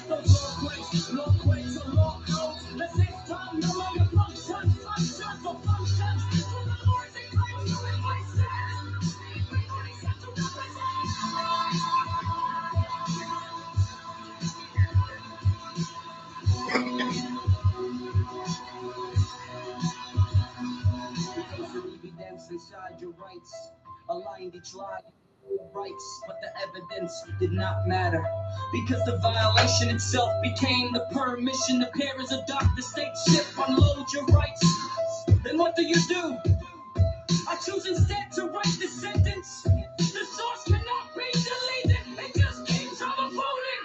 L: those law quakes, law codes, the system no longer functions. Through the laws and claims to replace evidence inside your rights, aligned each line rights, but the evidence did not matter, because the violation itself became the permission. The parents adopt the stateship, unload your rights. Then what do? I choose instead to write this sentence. The source cannot be deleted, it just keeps on unfolding.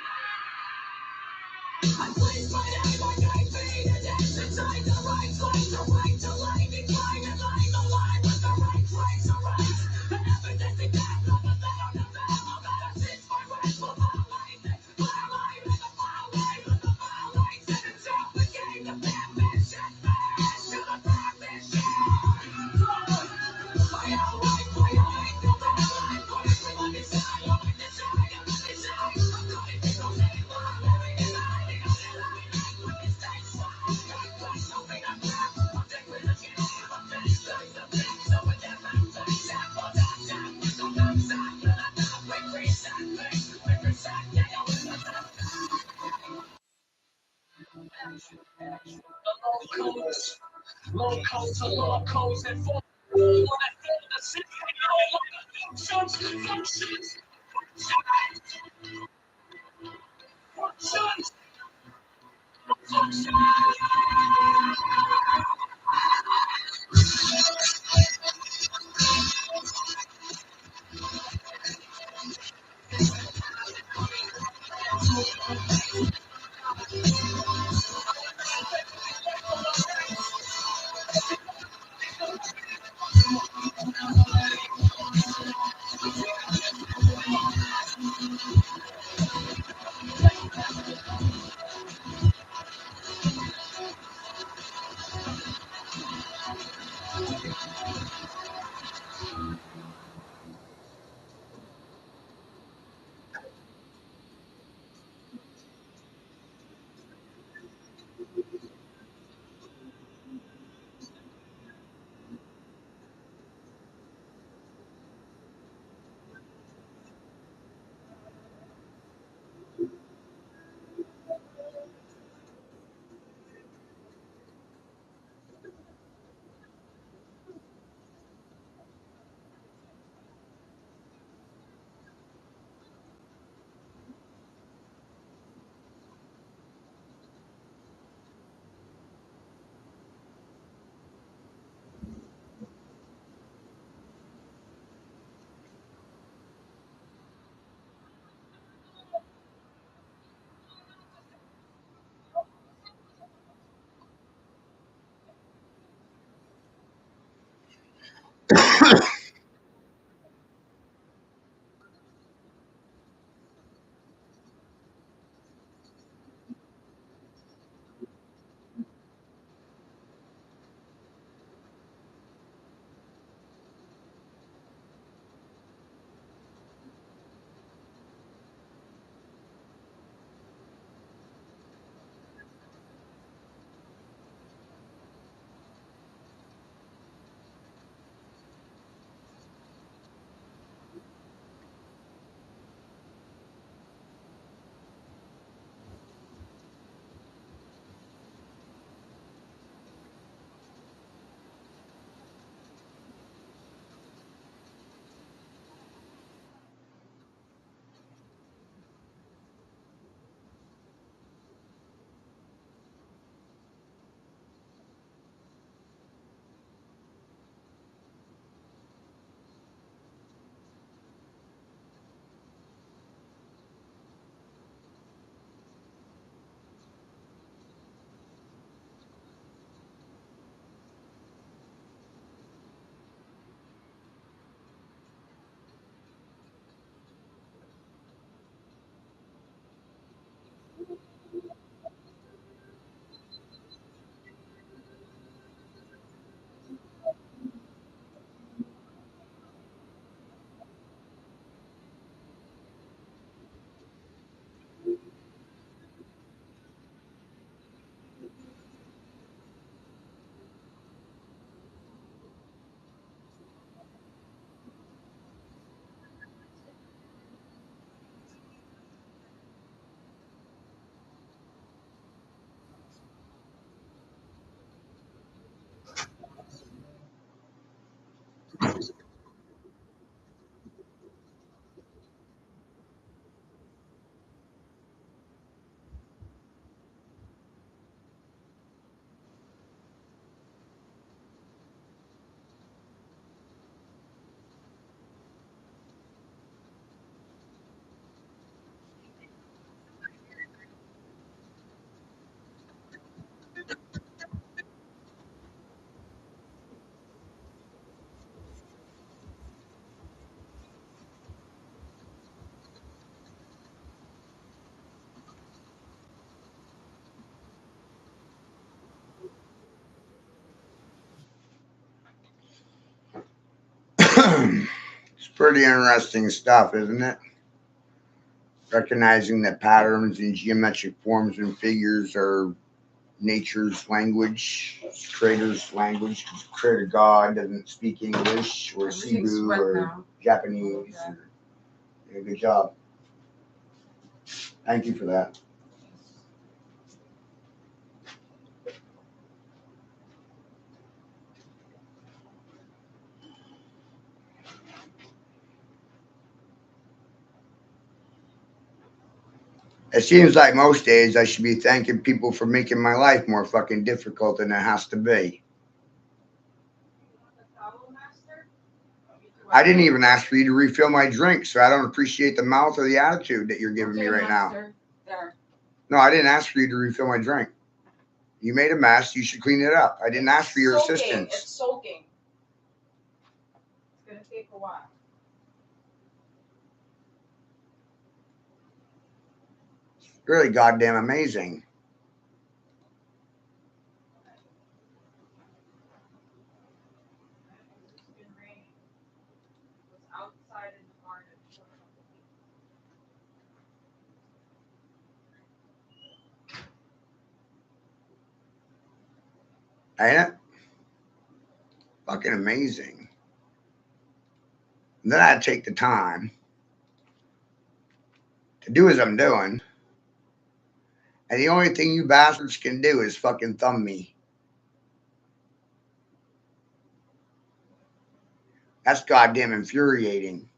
N: Locals to locals and for the city, functions, functions, functions, functions.
K: Pretty interesting stuff, isn't it? Recognizing that patterns and geometric forms and figures are nature's language, creator's language. Creator God doesn't speak English or Hebrew or Japanese. Yeah, good job. Thank you for that. It seems like most days I should be thanking people for making my life more fucking difficult than it has to be. I didn't even ask for you to refill my drink, so I don't appreciate the mouth or the attitude that you're giving me right now. No, I didn't ask for you to refill my drink. You made a mess. You should clean it up. I didn't ask for your assistance.
O: It's soaking. It's going to take a while.
K: Really goddamn amazing. Ain't it? Fucking amazing. And then I take the time to do as I'm doing. And the only thing you bastards can do is fucking thumb me. That's goddamn infuriating.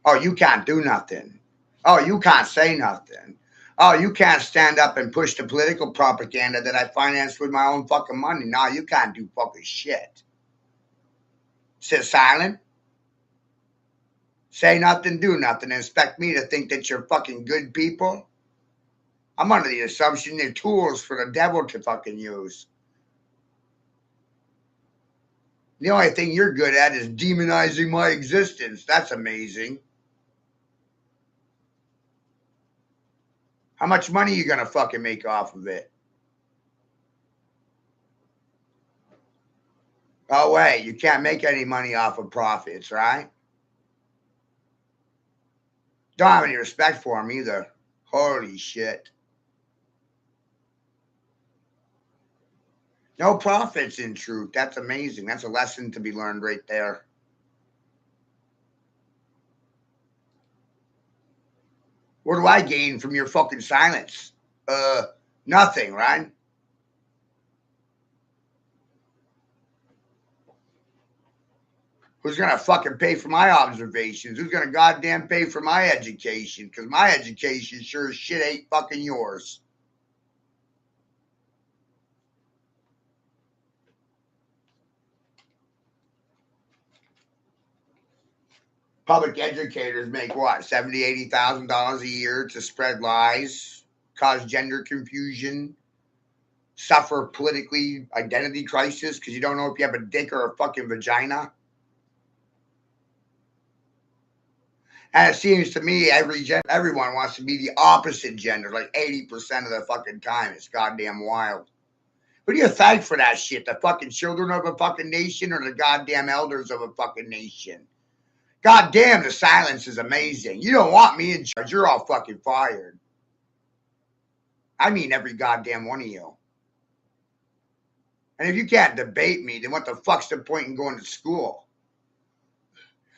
K: Oh, you can't do nothing. Oh, you can't say nothing. Oh, you can't stand up and push the political propaganda that I financed with my own fucking money. No, you can't do fucking shit. Sit silent. Say nothing, do nothing, and expect me to think that you're fucking good people? I'm under the assumption they're tools for the devil to fucking use. The only thing you're good at is demonizing my existence. That's amazing. How much money are you gonna fucking make off of it? Oh, wait, you can't make any money off of profits, right? Don't have any respect for them either. Holy shit. No profits in truth. That's amazing. That's a lesson to be learned right there. What do I gain from your fucking silence? Nothing, right? Who's gonna fucking pay for my observations? Who's gonna goddamn pay for my education? Because my education sure as shit ain't fucking yours. Public educators make what, $70,000, $80,000 a year to spread lies, cause gender confusion, suffer politically identity crisis because you don't know if you have a dick or a fucking vagina. And it seems to me everyone wants to be the opposite gender, like 80% of the fucking time. It's goddamn wild. Who do you thank for that shit? The fucking children of a fucking nation or the goddamn elders of a fucking nation? Goddamn, the silence is amazing. You don't want me in charge. You're all fucking fired. I mean every goddamn one of you. And if you can't debate me, then what the fuck's the point in going to school?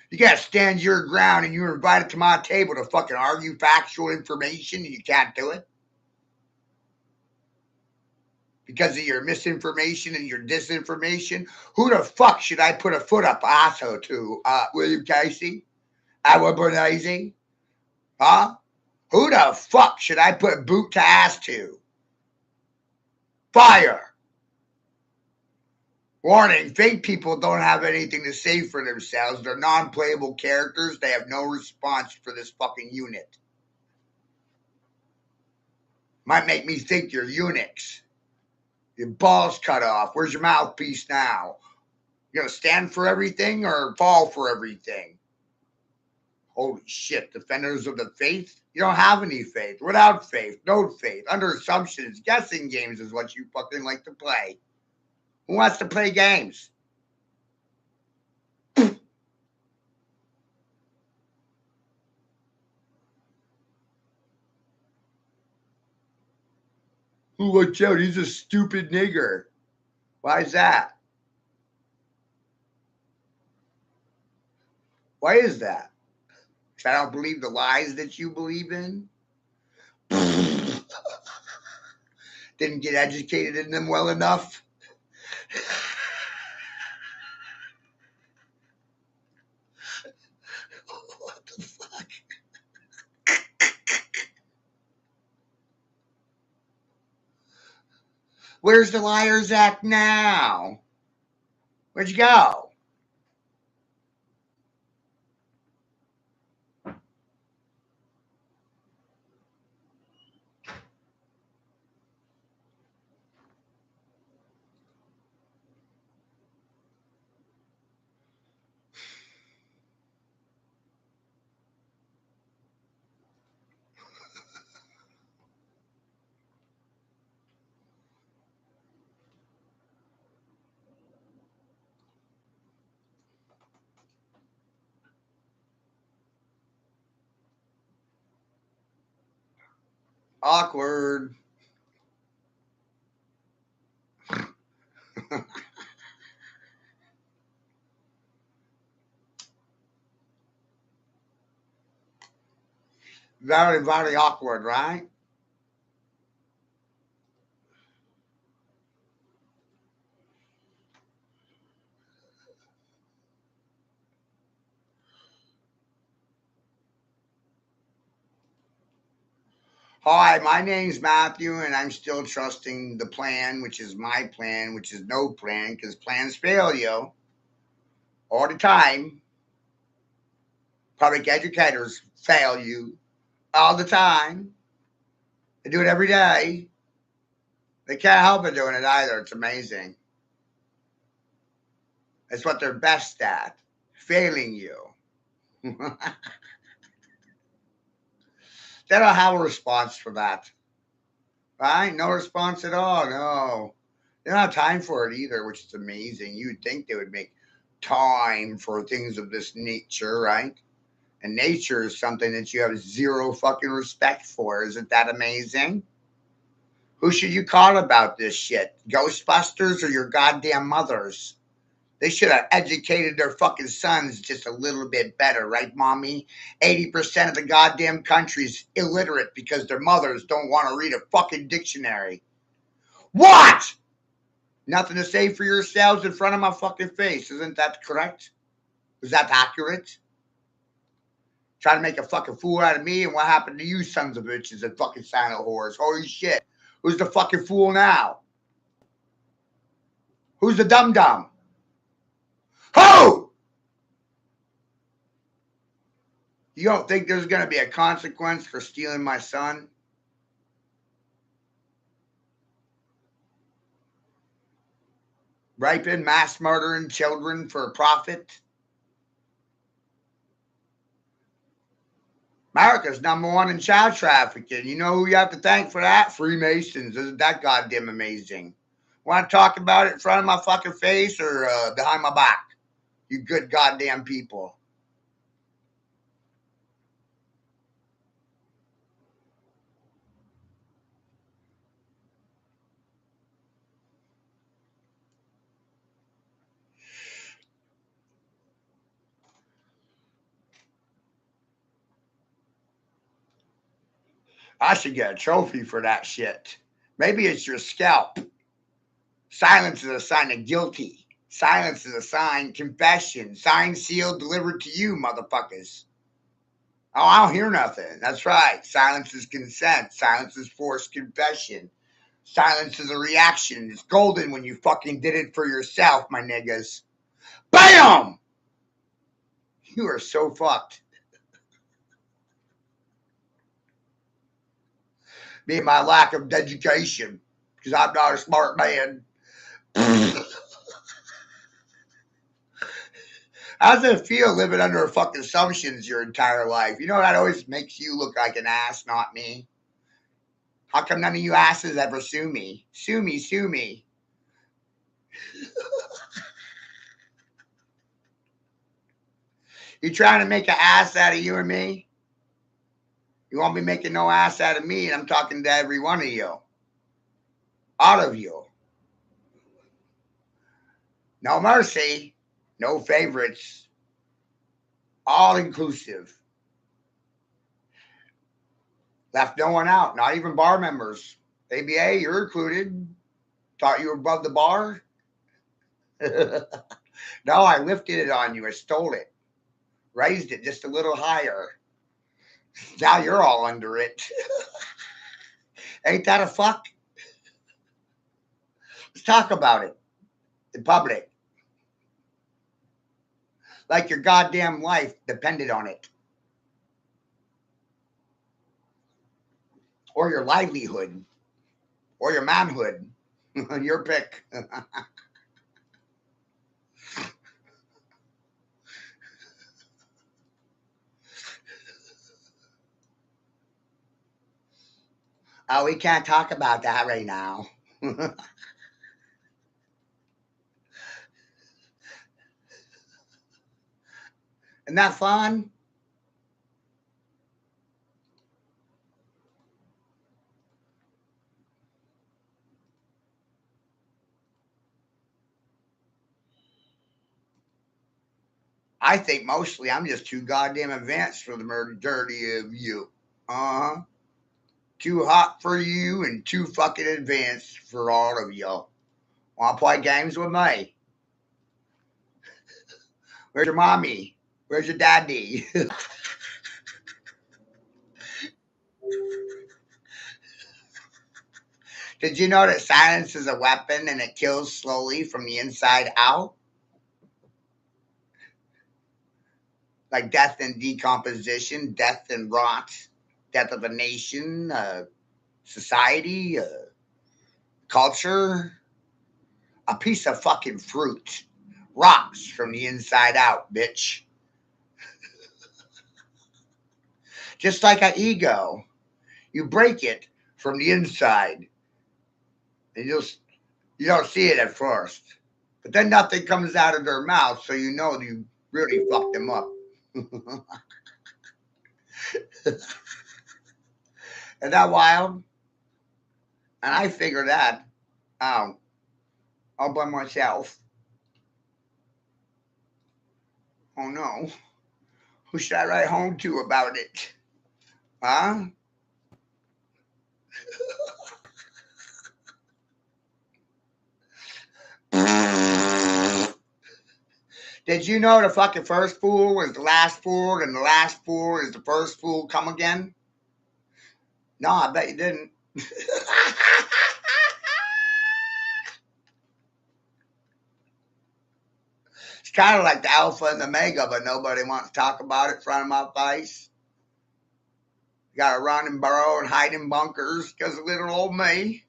K: You can't stand your ground and you're invited to my table to fucking argue factual information and you can't do it? Because of your misinformation and your disinformation? Who the fuck should I put a foot up asshole to? William Casey? Awa Bernazi? Huh? Who the fuck should I put boot to ass to? Fire! Warning, fake people don't have anything to say for themselves. They're non-playable characters. They have no response for this fucking unit. Might make me think you're eunuchs. Your balls cut off. Where's your mouthpiece now? You gonna stand for everything or fall for everything? Holy shit, defenders of the faith? You don't have any faith. Without faith, no faith. Under assumptions, guessing games is what you fucking like to play. Who wants to play games? Oh, watch out, he's a stupid nigger. Why is that? Why is that? Because I don't believe the lies that you believe in? Didn't get educated in them well enough? What the fuck? Where's the liars at now? Where'd you go? Awkward. Very, very awkward, right? Hi, my name's Matthew, and I'm still trusting the plan, which is my plan, which is no plan, because plans fail you all the time. Public educators fail you all the time. They do it every day. They can't help it doing it either. It's amazing. It's what they're best at, failing you. They don't have a response for that. Right? No response at all. No. They don't have time for it either, which is amazing. You'd think they would make time for things of this nature, right? And nature is something that you have zero fucking respect for. Isn't that amazing? Who should you call about this shit? Ghostbusters or your goddamn mothers? They should have educated their fucking sons just a little bit better, right, mommy? 80% of the goddamn country's illiterate because their mothers don't want to read a fucking dictionary. What? Nothing to say for yourselves in front of my fucking face. Isn't that correct? Is that accurate? Trying to make a fucking fool out of me, and what happened to you sons of bitches and fucking silent whores? Holy shit. Who's the fucking fool now? Who's the dum-dum? Who? You don't think there's going to be a consequence for stealing my son? Raping, mass murdering children for a profit? America's #1 in child trafficking. You know who you have to thank for that? Freemasons. Isn't that goddamn amazing? Want to talk about it in front of my fucking face or behind my back? You good goddamn people. I should get a trophy for that shit. Maybe it's your scalp. Silence is a sign of guilty. Silence is a sign, confession, signed, sealed, delivered to you, motherfuckers. Oh, I don't hear nothing. That's right. Silence is consent. Silence is forced confession. Silence is a reaction. It's golden when you fucking did it for yourself, my niggas. BAM! You are so fucked. Me and my lack of education, because I'm not a smart man. How does it feel living under fucking assumptions your entire life? You know that always makes you look like an ass, not me. How come none of you asses ever sue me? Sue me, sue me. You trying to make an ass out of you and me? You won't be making no ass out of me, and I'm talking to every one of you. All of you. No mercy, no favorites, all inclusive. Left no one out, not even bar members. ABA, you're included. Thought you were above the bar? No, I lifted it on you. I stole it. Raised it just a little higher. Now you're all under it. Ain't that a fuck? Let's talk about it in public. Like your goddamn life depended on it. Or your livelihood. Or your manhood. Your pick. Oh, we can't talk about that right now. Isn't that fun? I think mostly I'm just too goddamn advanced for the majority of you. Uh-huh. Too hot for you and too fucking advanced for all of y'all. Want to play games with me? Where's your mommy? Where's your daddy? Did you know that silence is a weapon and it kills slowly from the inside out? Like death and decomposition, death and rot, death of a nation, society, culture. A piece of fucking fruit rots from the inside out, bitch. Just like an ego, you break it from the inside, and you don't see it at first, but then nothing comes out of their mouth, so you know you really fucked them up. Isn't that wild? And I figured that out all by myself. Oh no, who should I write home to about it? Huh? Did you know the fucking first fool is the last fool and the last fool is the first fool come again? No, I bet you didn't. It's kind of like the alpha and the omega, but nobody wants to talk about it in front of my face. You got to run and burrow and hide in bunkers because of little old me.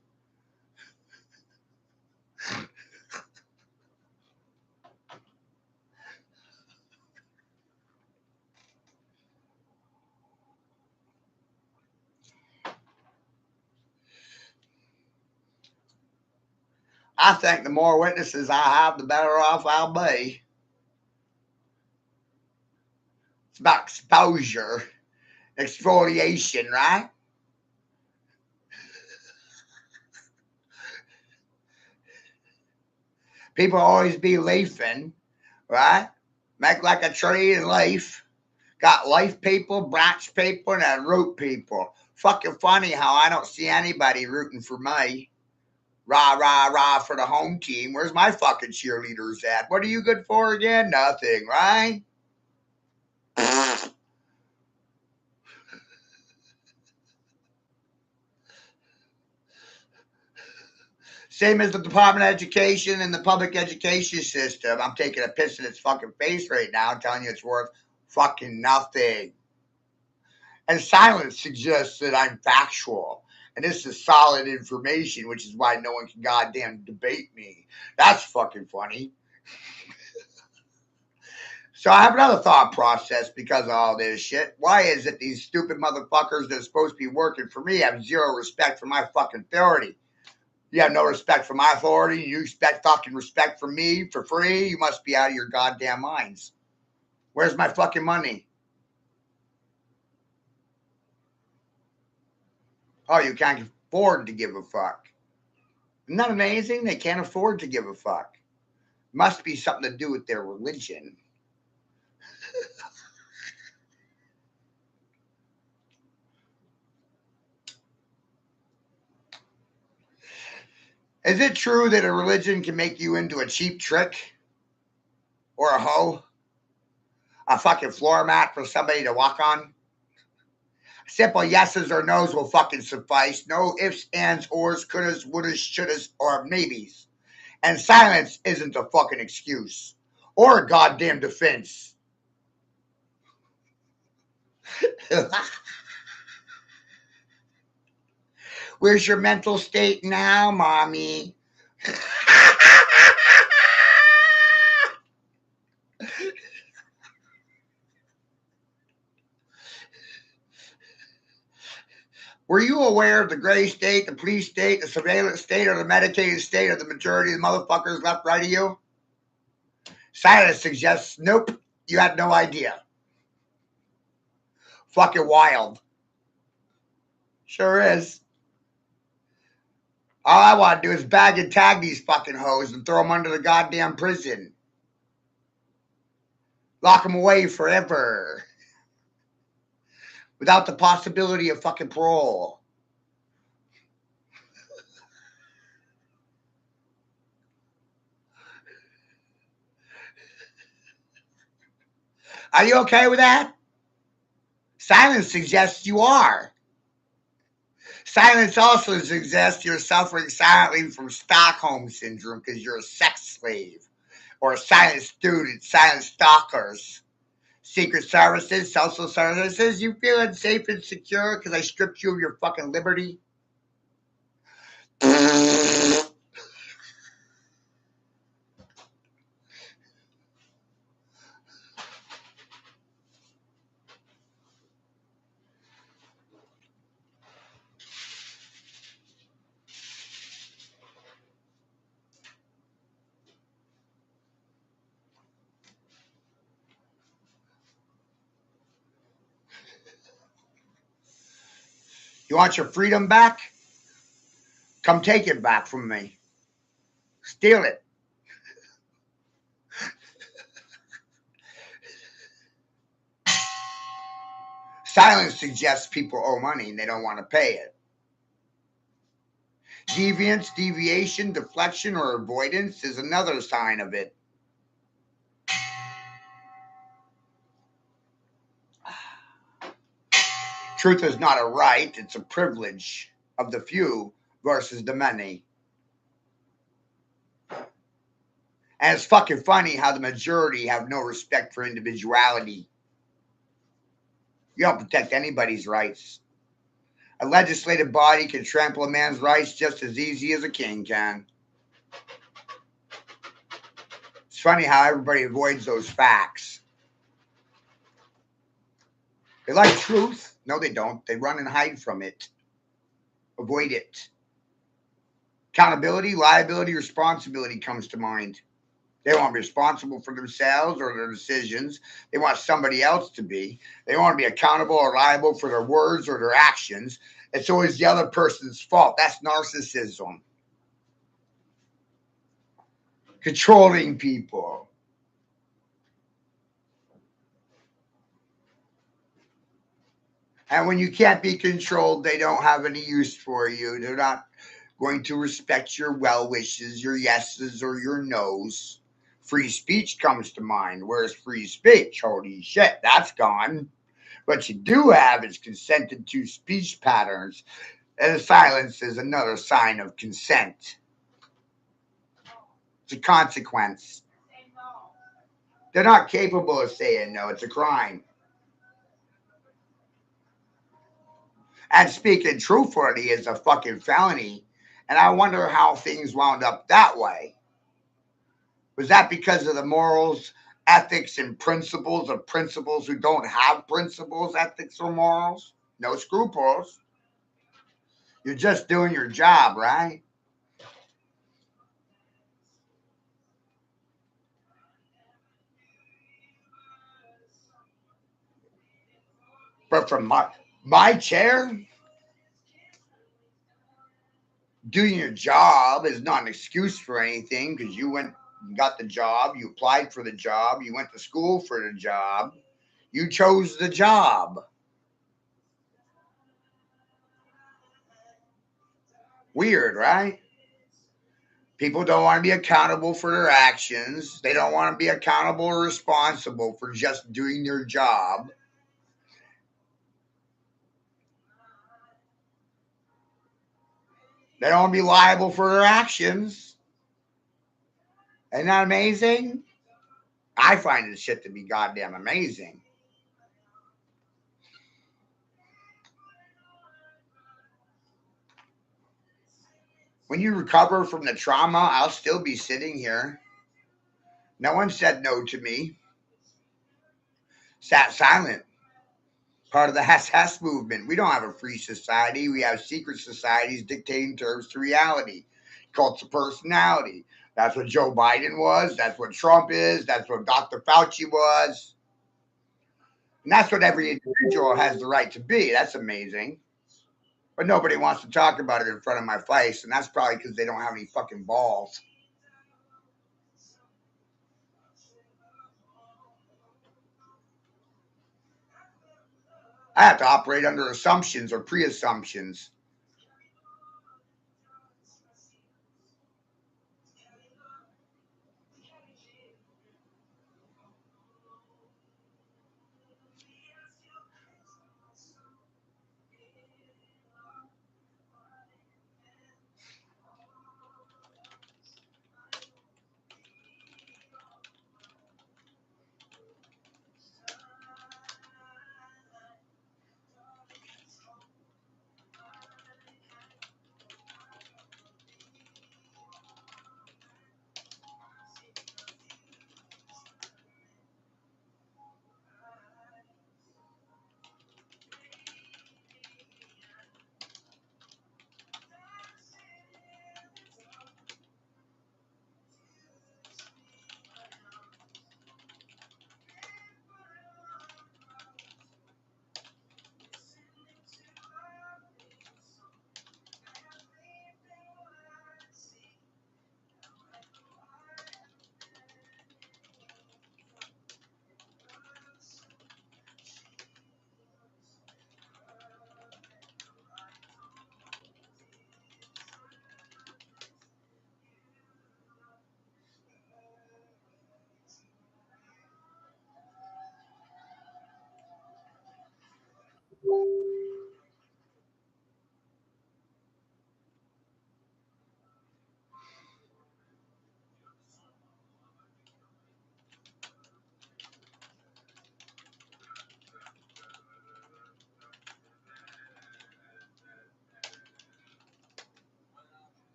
K: I think the more witnesses I have, the better off I'll be. It's about exposure, exfoliation, right? People always be leafing, right? Make like a tree and leaf. Got leaf people, branch people, and then root people. Fucking funny how I don't see anybody rooting for me. Rah, rah, rah for the home team. Where's my fucking cheerleaders at? What are you good for again? Nothing, right? Same as the Department of Education and the public education system. I'm taking a piss in its fucking face right now and telling you it's worth fucking nothing. And silence suggests that I'm factual. And this is solid information, which is why no one can goddamn debate me. That's fucking funny. So I have another thought process because of all this shit. Why is it these stupid motherfuckers that are supposed to be working for me have zero respect for my fucking authority? You have no respect for my authority. You expect fucking respect from me for free? You must be out of your goddamn minds. Where's my fucking money? Oh, you can't afford to give a fuck. Isn't that amazing? They can't afford to give a fuck. Must be something to do with their religion. Is it true that a religion can make you into a cheap trick? Or a hoe? A fucking floor mat for somebody to walk on? Simple yeses or nos will fucking suffice. No ifs, ands, ors, couldas, wouldas, shouldas, or maybes. And silence isn't a fucking excuse. Or a goddamn defense. Where's your mental state now, mommy? Were you aware of the gray state, the police state, the surveillance state, or the medicated state of the majority of the motherfuckers left right of you? Silence suggests, nope, you had no idea. Fucking wild. Sure is. All I want to do is bag and tag these fucking hoes and throw them under the goddamn prison. Lock them away forever. Without the possibility of fucking parole. Are you okay with that? Silence suggests you are. Silence also suggests you're suffering silently from Stockholm Syndrome because you're a sex slave or a silent student, silent stalkers. Secret services, social services, you feel unsafe and secure because I stripped you of your fucking liberty? You want your freedom back? Come take it back from me. Steal it. Silence suggests people owe money and they don't want to pay it. Deviance, deviation, deflection, or avoidance is another sign of it. Truth is not a right, it's a privilege of the few versus the many. And it's fucking funny how the majority have no respect for individuality. You don't protect anybody's rights. A legislative body can trample a man's rights just as easy as a king can. It's funny how everybody avoids those facts. They like truth. No, they don't. They run and hide from it. Avoid it. Accountability, liability, responsibility comes to mind. They want to be responsible for themselves or their decisions. They want somebody else to be. They want to be accountable or liable for their words or their actions. It's always the other person's fault. That's narcissism. Controlling people. And when you can't be controlled, they don't have any use for you. They're not going to respect your well wishes, your yeses, or your nos. Free speech comes to mind. Where's free speech? Holy shit, that's gone. What you do have is consented to speech patterns, and silence is another sign of consent. It's a consequence. They're not capable of saying no. It's a crime. And speaking truthfully is a fucking felony. And I wonder how things wound up that way. Was that because of the morals, ethics, and principles of principals who don't have principles, ethics, or morals? No scruples. You're just doing your job, right? But from my chair, Doing your job is not an excuse for anything because you went, you got the job, you applied for the job, you went to school for the job, you chose the job. Weird, right? People don't want to be accountable for their actions. They don't want to be accountable or responsible for just doing their job. They don't want to be liable for their actions. Isn't that amazing? I find this shit to be goddamn amazing. When you recover from the trauma, I'll still be sitting here. No one said no to me. Sat silent. Part of the SS movement. We don't have a free society. We have secret societies dictating terms to reality. Cults of personality. That's what Joe Biden was. That's what Trump is. That's what Dr. Fauci was. And that's what every individual has the right to be. That's amazing. But nobody wants to talk about it in front of my face. And that's probably because they don't have any fucking balls. I have to operate under assumptions or pre-assumptions.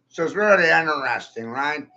K: So it's really interesting, right?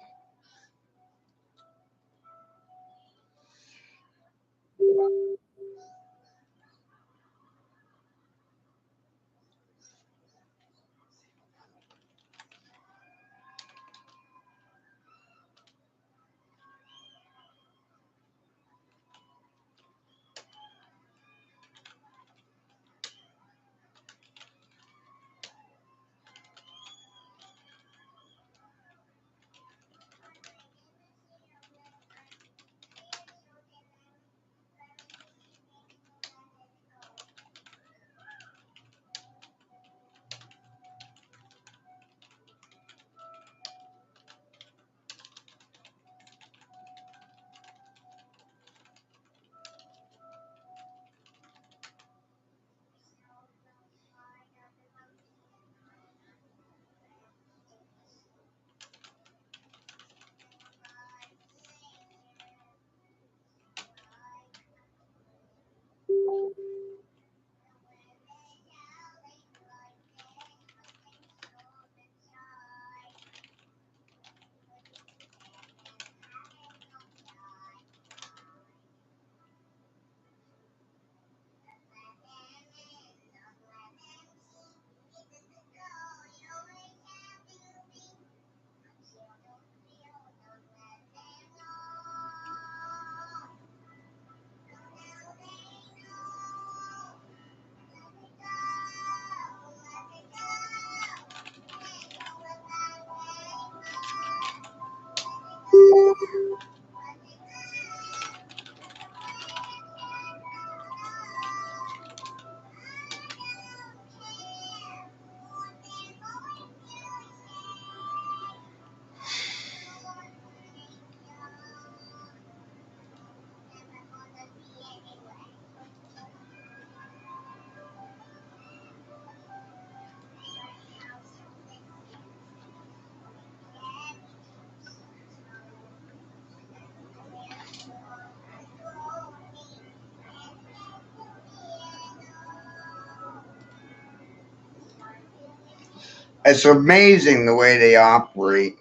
K: It's amazing the way they operate.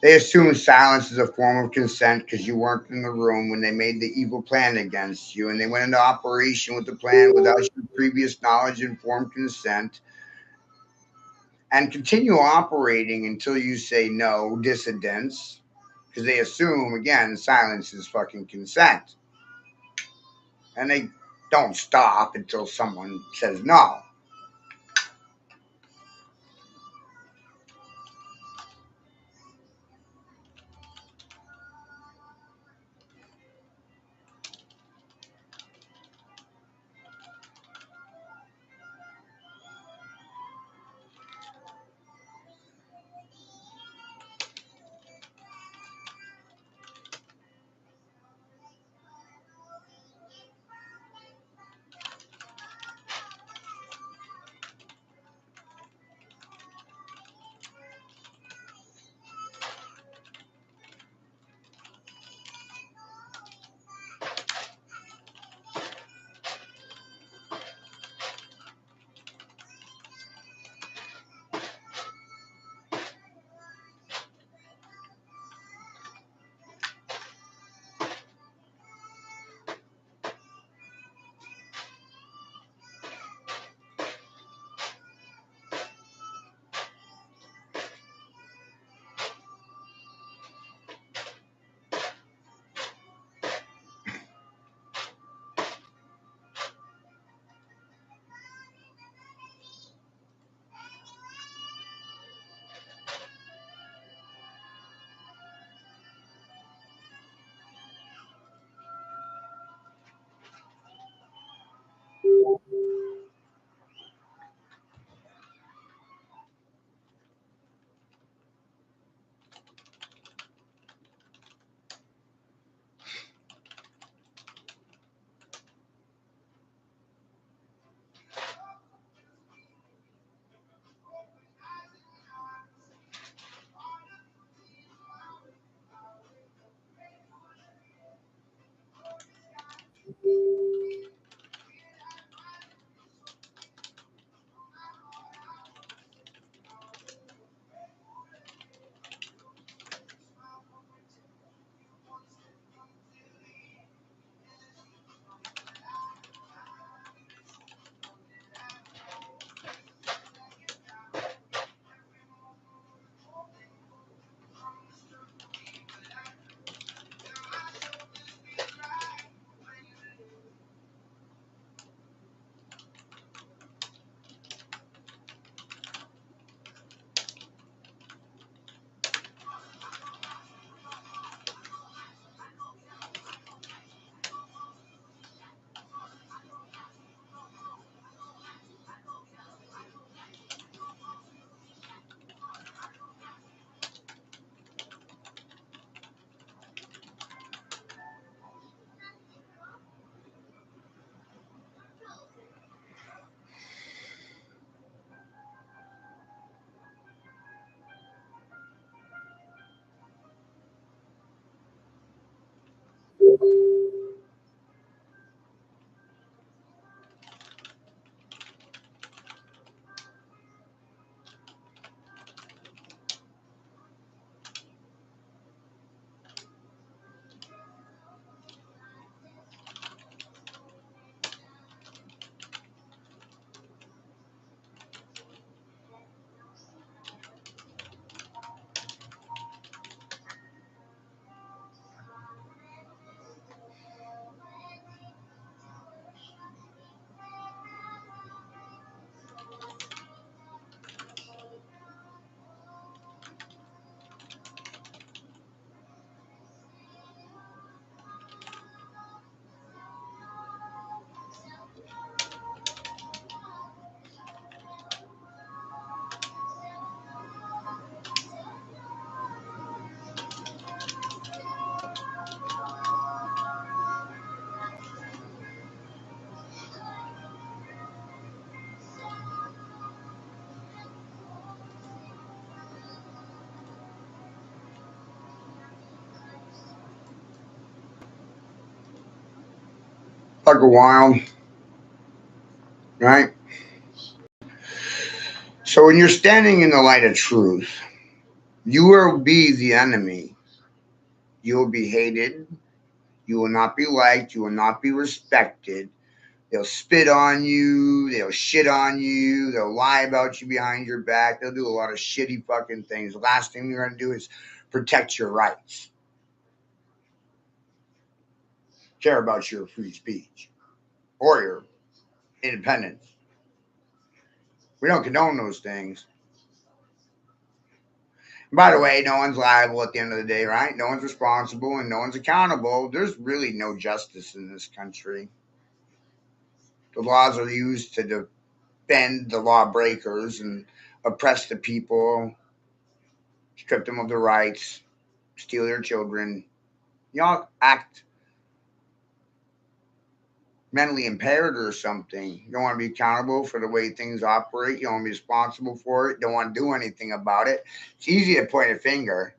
K: They assume silence is a form of consent because you weren't in the room when they made the evil plan against you, and they went into operation with the plan without your previous knowledge and informed consent, and continue operating until you say no, dissidents, because they assume, again, silence is fucking consent. And they don't stop until someone says no. Took a while, right? So when you're standing in the light of truth, you will be the enemy. You will be hated. You will not be liked. You will not be respected. They'll spit on you. They'll shit on you. They'll lie about you behind your back. They'll do a lot of shitty fucking things. The last thing you're going to do is protect your rights. Care about your free speech or your independence. We don't condone those things. By the way, no one's liable at the end of the day, right? No one's responsible and no one's accountable. There's really no justice in this country. The laws are used to defend the lawbreakers and oppress the people, strip them of their rights, steal their children. Y'all act mentally impaired or something. You don't want to be accountable for the way things operate. You don't want to be responsible for it. You don't want to do anything about it. It's easy to point a finger.